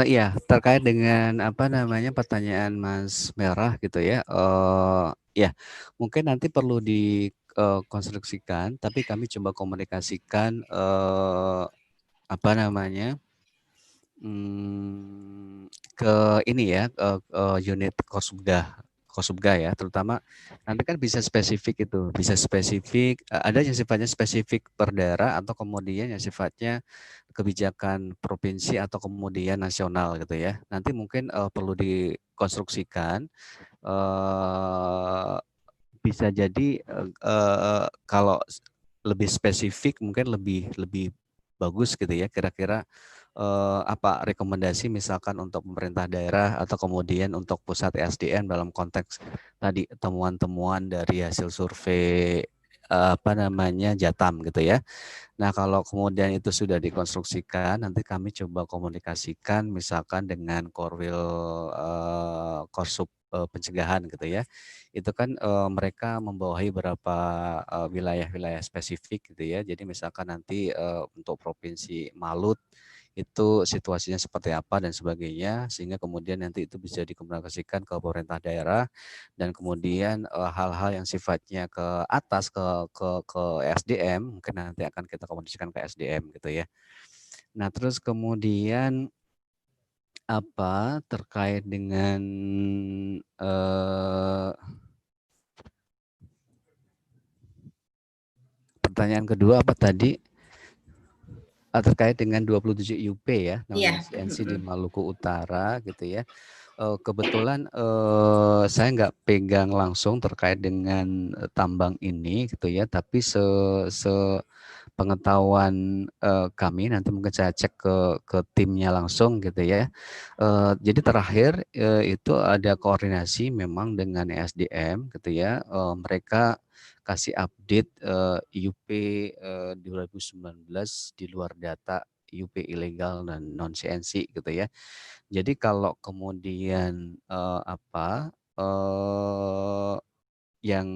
Ya, terkait dengan apa namanya pertanyaan Mas Merah gitu ya. Ya, mungkin nanti perlu dikonstruksikan, tapi kami coba komunikasikan apa namanya ke ini ya, unit Kosubga ya, terutama nanti kan bisa spesifik itu, bisa spesifik, ada yang sifatnya spesifik per daerah atau kemudian yang sifatnya kebijakan provinsi atau kemudian nasional gitu ya. Nanti mungkin perlu dikonstruksikan, bisa jadi kalau lebih spesifik mungkin lebih bagus gitu ya, kira-kira apa rekomendasi misalkan untuk pemerintah daerah atau kemudian untuk pusat ESDM dalam konteks tadi temuan-temuan dari hasil survei apa namanya Jatam gitu ya. Nah, kalau kemudian itu sudah dikonstruksikan, nanti kami coba komunikasikan misalkan dengan Korwil Korsub pencegahan gitu ya. Itu kan mereka membawahi beberapa wilayah-wilayah spesifik gitu ya. Jadi misalkan nanti untuk Provinsi Malut itu situasinya seperti apa dan sebagainya, sehingga kemudian nanti itu bisa dikomunikasikan ke pemerintah daerah dan kemudian hal-hal yang sifatnya ke atas ke SDM mungkin nanti akan kita komunikasikan ke SDM gitu ya. Nah, terus kemudian apa terkait dengan pertanyaan kedua apa tadi? Terkait dengan 27 IUP ya, namanya CNC di Maluku Utara gitu ya. Kebetulan saya nggak pegang langsung terkait dengan tambang ini gitu ya, tapi pengetahuan kami nanti mungkin saya cek ke timnya langsung gitu ya. Jadi terakhir itu ada koordinasi memang dengan ESDM gitu ya. Mereka kasih update IUP 2019 di luar data IUP ilegal dan non CNC gitu ya. Jadi kalau kemudian yang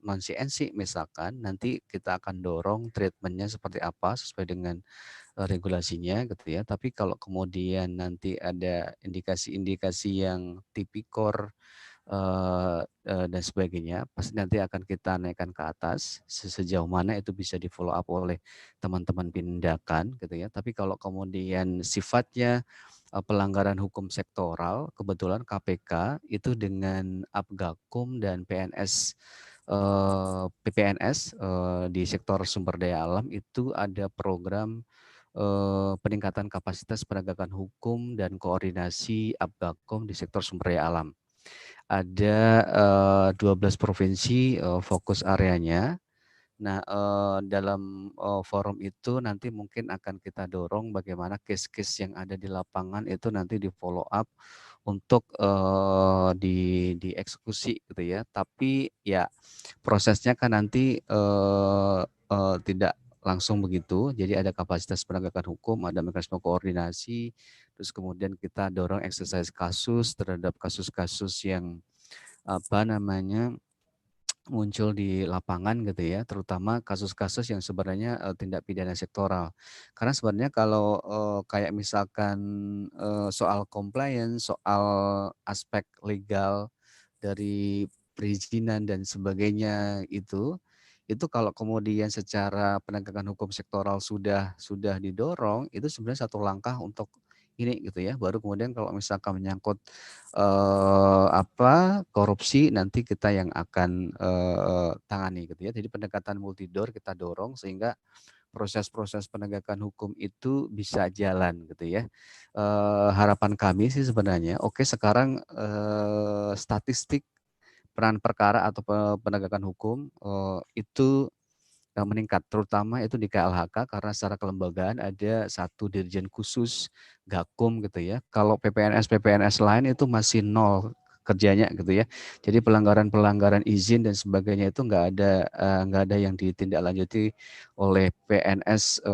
non CNC misalkan nanti kita akan dorong treatmentnya seperti apa sesuai dengan regulasinya gitu ya. Tapi kalau kemudian nanti ada indikasi-indikasi yang tipikor dan sebagainya, pasti nanti akan kita naikkan ke atas sejauh mana itu bisa di follow up oleh teman-teman penindakan gitu ya. Tapi kalau kemudian sifatnya pelanggaran hukum sektoral, kebetulan KPK itu dengan Apgakum dan PNS PPNS di sektor sumber daya alam itu ada program peningkatan kapasitas penegakan hukum dan koordinasi Apgakum di sektor sumber daya alam. Ada 12 provinsi fokus areanya Nah, dalam forum itu nanti mungkin akan kita dorong bagaimana case-case yang ada di lapangan itu nanti di follow up untuk dieksekusi gitu ya. Tapi ya prosesnya kan nanti tidak langsung begitu. Jadi ada kapasitas penegakan hukum, ada mekanisme koordinasi, terus kemudian kita dorong exercise kasus terhadap kasus-kasus yang apa namanya muncul di lapangan gitu ya, terutama kasus-kasus yang sebenarnya tindak pidana sektoral. Karena sebenarnya kalau kayak misalkan soal compliance, soal aspek legal dari perizinan dan sebagainya itu kalau kemudian secara penegakan hukum sektoral sudah didorong, itu sebenarnya satu langkah untuk ini gitu ya. Baru kemudian kalau misalkan menyangkut korupsi nanti kita yang akan tangani gitu ya. Jadi pendekatan multidor kita dorong sehingga proses-proses penegakan hukum itu bisa jalan gitu ya. Harapan kami sih sebenarnya, oke sekarang statistik peran perkara atau penegakan hukum itu meningkat, terutama itu di KLHK karena secara kelembagaan ada satu dirjen khusus Gakum gitu ya. Kalau PPNS lain itu masih nol kerjanya gitu ya. Jadi pelanggaran izin dan sebagainya itu nggak ada yang ditindaklanjuti oleh PNS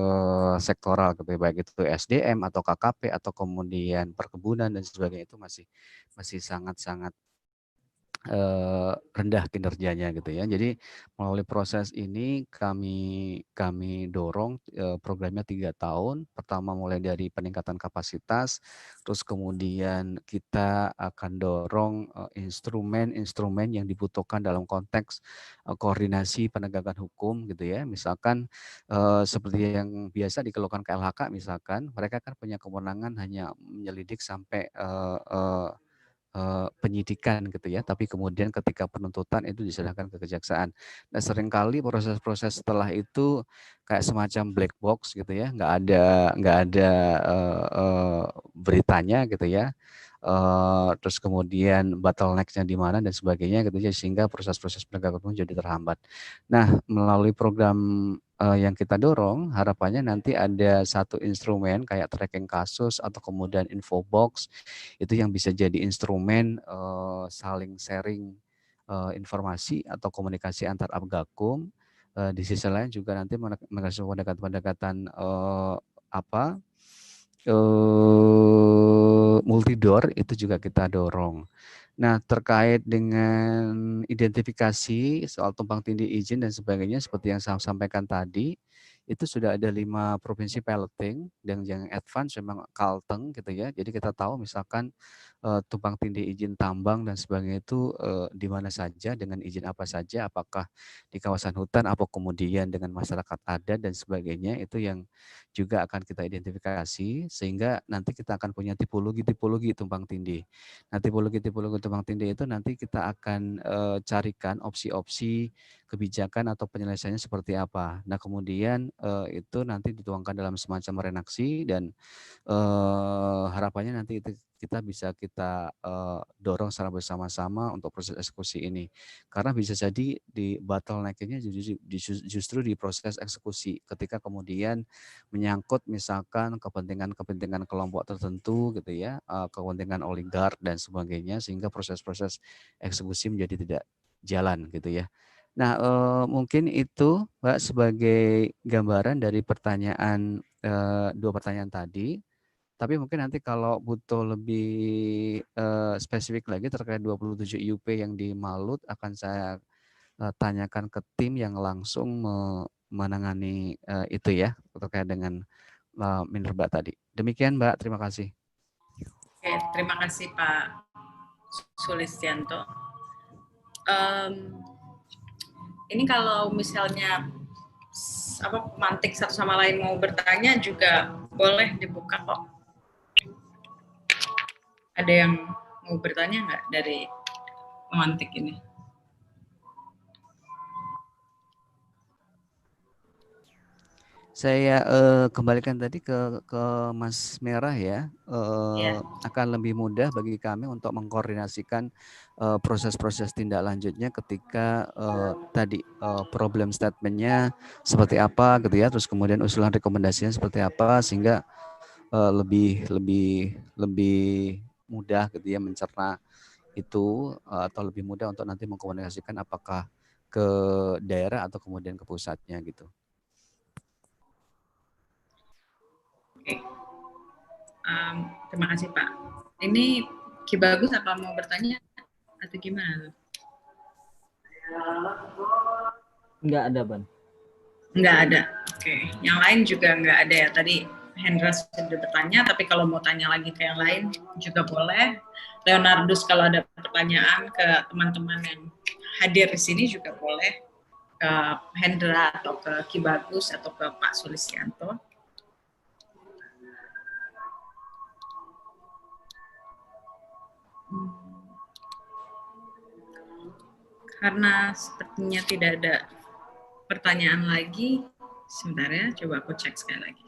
sektoral gitu ya, baik itu SDM atau KKP atau kemudian perkebunan dan sebagainya itu masih sangat-sangat rendah kinerjanya gitu ya. Jadi melalui proses ini kami dorong programnya 3 tahun. Pertama mulai dari peningkatan kapasitas, terus kemudian kita akan dorong instrumen-instrumen yang dibutuhkan dalam konteks koordinasi penegakan hukum gitu ya. Misalkan seperti yang biasa dikeluhkan KLHK misalkan, mereka kan punya kewenangan hanya menyelidik sampai penyidikan gitu ya, tapi kemudian ketika penuntutan itu diserahkan ke kejaksaan. Nah seringkali proses-proses setelah itu kayak semacam black box gitu ya, nggak ada beritanya gitu ya. Terus kemudian bottleneck-nya di mana dan sebagainya gitu ya, sehingga proses-proses penegakan hukum jadi terhambat. Nah melalui program yang kita dorong, harapannya nanti ada satu instrumen kayak tracking kasus atau kemudian info box itu yang bisa jadi instrumen saling sharing informasi atau komunikasi antar Apgakum. Di sisi lain juga nanti mekanisme pendekatan multidor itu juga kita dorong. Nah, terkait dengan identifikasi soal tumpang tindih izin dan sebagainya seperti yang saya sampaikan tadi, itu sudah ada 5 provinsi piloting dan yang advance memang Kalteng gitu ya. Jadi kita tahu misalkan tumpang tindih izin tambang dan sebagainya itu di mana saja, dengan izin apa saja, apakah di kawasan hutan, apa kemudian dengan masyarakat adat dan sebagainya, itu yang juga akan kita identifikasi sehingga nanti kita akan punya tipologi tumpang tindih. Nah, tipologi tumpang tindih itu nanti kita akan carikan opsi-opsi kebijakan atau penyelesaiannya seperti apa. Nah, kemudian itu nanti dituangkan dalam semacam redaksi dan harapannya nanti itu kita dorong secara bersama-sama untuk proses eksekusi ini. Karena bisa jadi di bottleneck-nya justru di proses eksekusi ketika kemudian menyangkut misalkan kepentingan kelompok tertentu gitu ya, kepentingan oligark dan sebagainya sehingga proses-proses eksekusi menjadi tidak jalan gitu ya. Nah, mungkin itu Mbak sebagai gambaran dari pertanyaan 2 pertanyaan tadi. Tapi mungkin nanti kalau butuh lebih spesifik lagi terkait 27 IUP yang di Malut akan saya tanyakan ke tim yang langsung menangani itu ya terkait dengan Minerba tadi. Demikian Mbak, terima kasih. Oke, terima kasih Pak Sulistianto. Ini kalau misalnya pemantik satu sama lain mau bertanya juga boleh dibuka kok. Ada yang mau bertanya nggak dari pemantik ini? Saya kembalikan tadi ke Mas Merah ya, Ya. akan lebih mudah bagi kami untuk mengkoordinasikan proses-proses tindak lanjutnya ketika tadi problem statementnya seperti apa gitu ya, terus kemudian usulan rekomendasinya seperti apa, sehingga lebih mudah gitu ya mencerna itu, atau lebih mudah untuk nanti mengkomunikasikan apakah ke daerah atau kemudian ke pusatnya gitu. Oke. Terima kasih Pak. Ini Ki Bagus apa mau bertanya atau gimana? Nggak ada, Ban. Nggak ada. Oke. Yang lain juga nggak ada ya. Tadi Hendra sudah bertanya, tapi kalau mau tanya lagi ke yang lain juga boleh. Leonardus kalau ada pertanyaan ke teman-teman yang hadir di sini juga boleh. Ke Hendra atau ke Ki Bagus atau ke Pak Sulistianto. Karena sepertinya tidak ada pertanyaan lagi, sebentar ya, coba aku cek sekali lagi.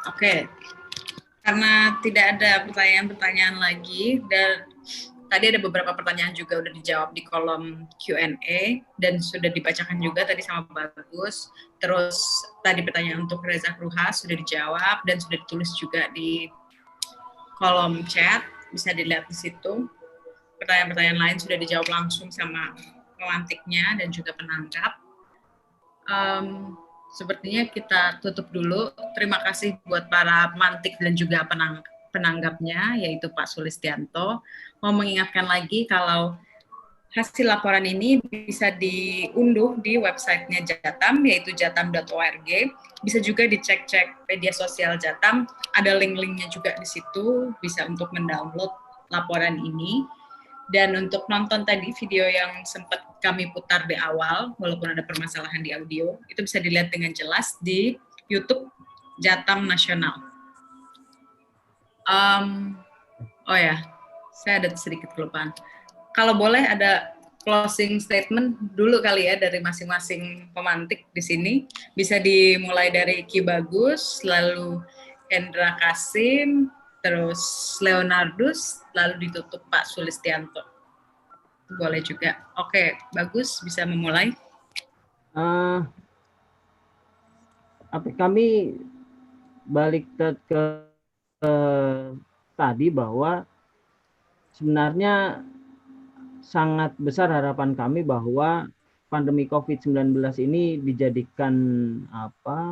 Oke, karena tidak ada pertanyaan-pertanyaan lagi, dan tadi ada beberapa pertanyaan juga udah dijawab di kolom Q&A, dan sudah dibacakan juga tadi sama Bagus. Terus tadi pertanyaan untuk Reza Kruha sudah dijawab, dan sudah ditulis juga di kolom chat, bisa dilihat di situ. Pertanyaan-pertanyaan lain sudah dijawab langsung sama pemantiknya dan juga penangkap. Sepertinya kita tutup dulu. Terima kasih buat para pemantik dan juga penanggapnya, yaitu Pak Sulistianto. Mau mengingatkan lagi kalau hasil laporan ini bisa diunduh di websitenya Jatam, yaitu jatam.org. Bisa juga dicek-cek media sosial Jatam, ada link-linknya juga di situ, bisa untuk mendownload laporan ini. Dan untuk nonton tadi video yang sempat kami putar di awal, walaupun ada permasalahan di audio, itu bisa dilihat dengan jelas di YouTube Jatam Nasional. Oh ya, saya ada sedikit kelupaan. Kalau boleh ada closing statement dulu kali ya dari masing-masing pemantik di sini. Bisa dimulai dari Ki Bagus, lalu Hendra Kasim, terus Leonardus, lalu ditutup Pak Sulistianto. Boleh juga. Oke, Bagus, bisa memulai. Kami balik ke tadi bahwa sebenarnya sangat besar harapan kami bahwa pandemi COVID-19 ini dijadikan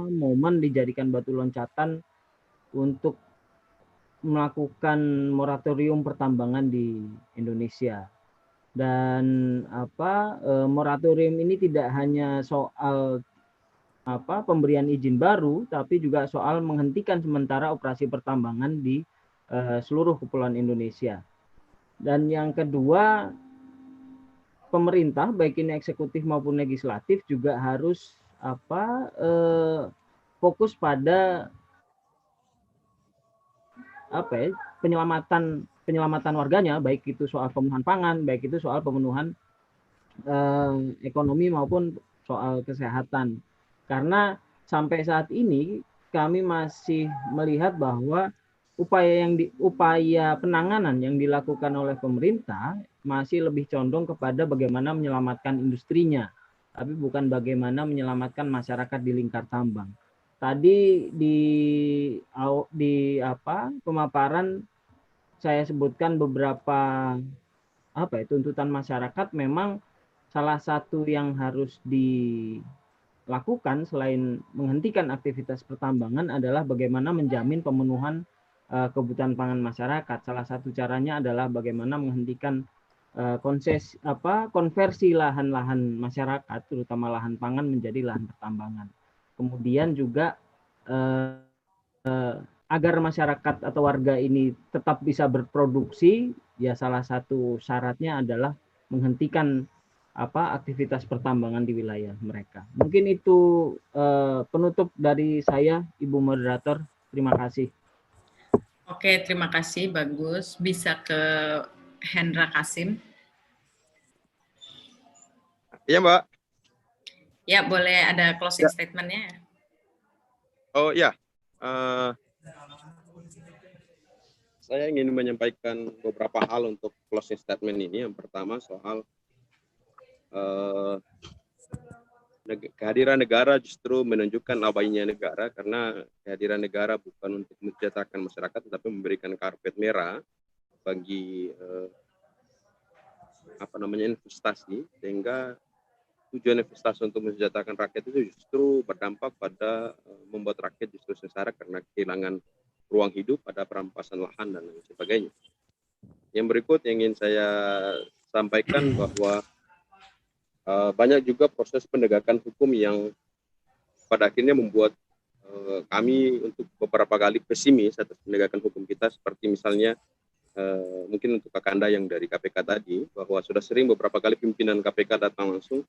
momen, dijadikan batu loncatan untuk melakukan moratorium pertambangan di Indonesia. Dan moratorium ini tidak hanya soal pemberian izin baru, tapi juga soal menghentikan sementara operasi pertambangan di seluruh kepulauan Indonesia. Dan yang kedua, pemerintah baik ini eksekutif maupun legislatif juga harus fokus pada penyelamatan warganya, baik itu soal pemenuhan pangan, baik itu soal pemenuhan ekonomi maupun soal kesehatan. Karena sampai saat ini kami masih melihat bahwa upaya penanganan yang dilakukan oleh pemerintah masih lebih condong kepada bagaimana menyelamatkan industrinya, tapi bukan bagaimana menyelamatkan masyarakat di lingkar tambang. Tadi di pemaparan saya sebutkan beberapa tuntutan masyarakat. Memang salah satu yang harus dilakukan selain menghentikan aktivitas pertambangan adalah bagaimana menjamin pemenuhan kebutuhan pangan masyarakat. Salah satu caranya adalah bagaimana menghentikan konversi lahan-lahan masyarakat, terutama lahan pangan, menjadi lahan pertambangan. Kemudian juga agar masyarakat atau warga ini tetap bisa berproduksi, ya salah satu syaratnya adalah menghentikan aktivitas pertambangan di wilayah mereka. Mungkin itu penutup dari saya, Ibu Moderator. Terima kasih. Oke, terima kasih, bagus. Bisa ke Hendra Kasim. Iya, Mbak. Ya, boleh ada closing Ya. statement-nya. Oh ya, saya ingin menyampaikan beberapa hal untuk closing statement ini. Yang pertama soal kehadiran negara justru menunjukkan abainya negara, karena kehadiran negara bukan untuk mensejahterakan masyarakat, tetapi memberikan karpet merah bagi investasi, sehingga tujuan investasi untuk mensejahterakan rakyat itu justru berdampak pada membuat rakyat justru sengsara karena kehilangan ruang hidup, pada perampasan lahan dan lain sebagainya. Yang berikut yang ingin saya sampaikan bahwa banyak juga proses penegakan hukum yang pada akhirnya membuat kami untuk beberapa kali pesimis atas penegakan hukum kita, seperti misalnya mungkin untuk Kakanda yang dari KPK tadi, bahwa sudah sering beberapa kali pimpinan KPK datang langsung.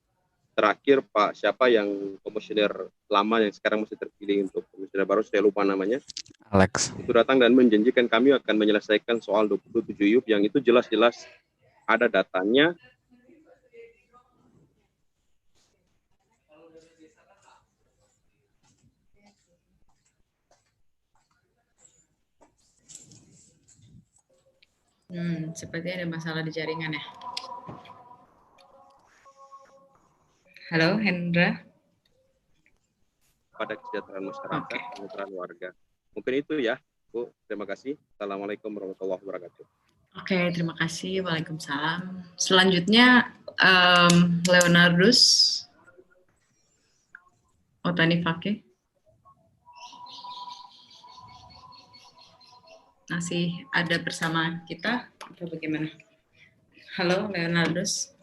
Terakhir Pak siapa yang komisioner lama yang sekarang masih terpilih untuk komisioner baru, saya lupa namanya, Alex. itu datang dan menjanjikan kami akan menyelesaikan soal 27 IUP yang itu jelas-jelas ada datanya. Sepertinya ada masalah di jaringan ya. Halo, Hendra. Pada kesejahteraan masyarakat, kesejahteraan warga. Mungkin itu ya, Bu. Terima kasih. Assalamualaikum warahmatullahi wabarakatuh. Oke, terima kasih. Waalaikumsalam. Selanjutnya, Leonardus Otanifake. Masih ada bersama kita atau bagaimana? Halo, Leonardus.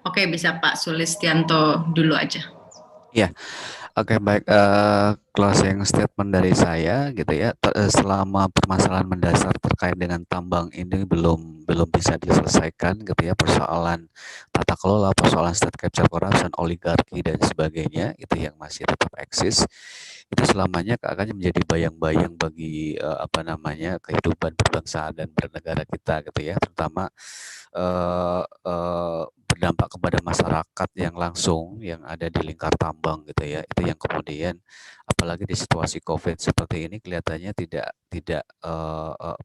Oke, bisa Pak Sulistianto dulu aja. Ya, oke, baik. Closing statement dari saya gitu ya. Selama permasalahan mendasar terkait dengan tambang ini belum bisa diselesaikan gitu ya, persoalan tata kelola, persoalan state capture corruption, oligarki dan sebagainya itu yang masih tetap eksis, itu selamanya akan menjadi bayang-bayang bagi kehidupan berbangsa dan bernegara kita gitu ya, terutama berdampak kepada masyarakat yang langsung yang ada di lingkar tambang gitu ya. Itu yang kemudian apalagi di situasi COVID seperti ini kelihatannya tidak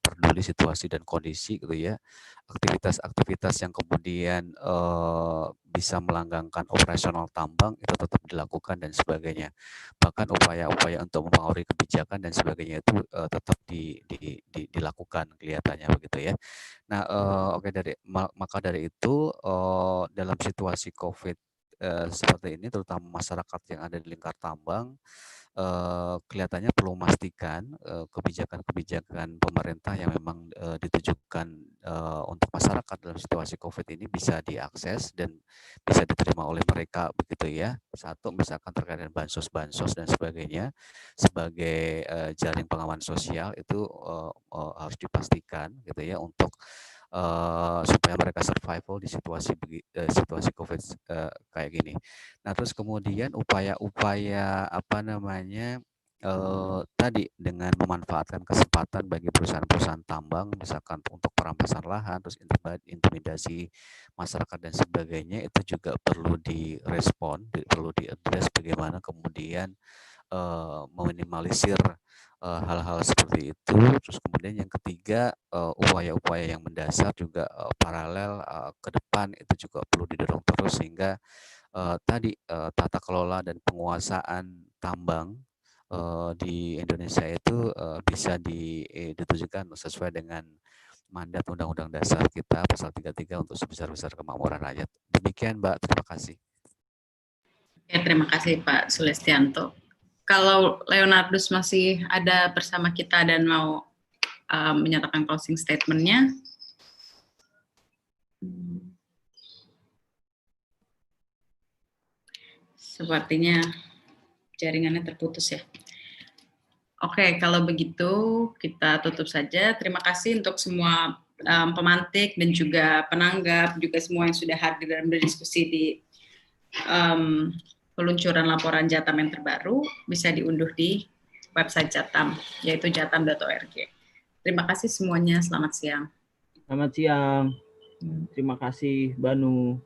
peduli situasi dan kondisi gitu ya. Aktivitas-aktivitas yang kemudian bisa melanggengkan operasional tambang itu tetap dilakukan dan sebagainya. Bahkan upaya-upaya untuk mempengaruhi kebijakan dan sebagainya itu tetap dilakukan kelihatannya begitu ya. Nah, maka dari itu dalam situasi COVID seperti ini, terutama masyarakat yang ada di lingkar tambang, kelihatannya perlu memastikan kebijakan-kebijakan pemerintah yang memang ditujukan untuk masyarakat dalam situasi COVID ini bisa diakses dan bisa diterima oleh mereka begitu ya. Satu, misalkan terkait dengan bansos dan sebagainya sebagai jaring pengaman sosial itu harus dipastikan gitu ya untuk supaya mereka survival di situasi COVID kayak gini. Nah, terus kemudian upaya-upaya tadi dengan memanfaatkan kesempatan bagi perusahaan-perusahaan tambang, misalkan untuk perampasan lahan, terus intimidasi masyarakat dan sebagainya, itu juga perlu direspon, perlu diadres bagaimana kemudian meminimalisir hal-hal seperti itu. Terus kemudian yang ketiga, upaya-upaya yang mendasar juga paralel ke depan itu juga perlu didorong terus sehingga tadi tata kelola dan penguasaan tambang di Indonesia itu bisa ditujukan sesuai dengan mandat Undang-Undang Dasar kita pasal 33 untuk sebesar-besar kemakmuran rakyat. Demikian Mbak, terima kasih. Ya, terima kasih Pak Sulistianto. Kalau Leonardus masih ada bersama kita dan mau menyatakan closing statement-nya. Sepertinya jaringannya terputus ya. Oke, kalau begitu kita tutup saja. Terima kasih untuk semua pemantik dan juga penanggap, juga semua yang sudah hadir dan berdiskusi di peluncuran laporan Jatam yang terbaru bisa diunduh di website Jatam, yaitu jatam.org. Terima kasih semuanya, selamat siang. Selamat siang. Terima kasih, Banu.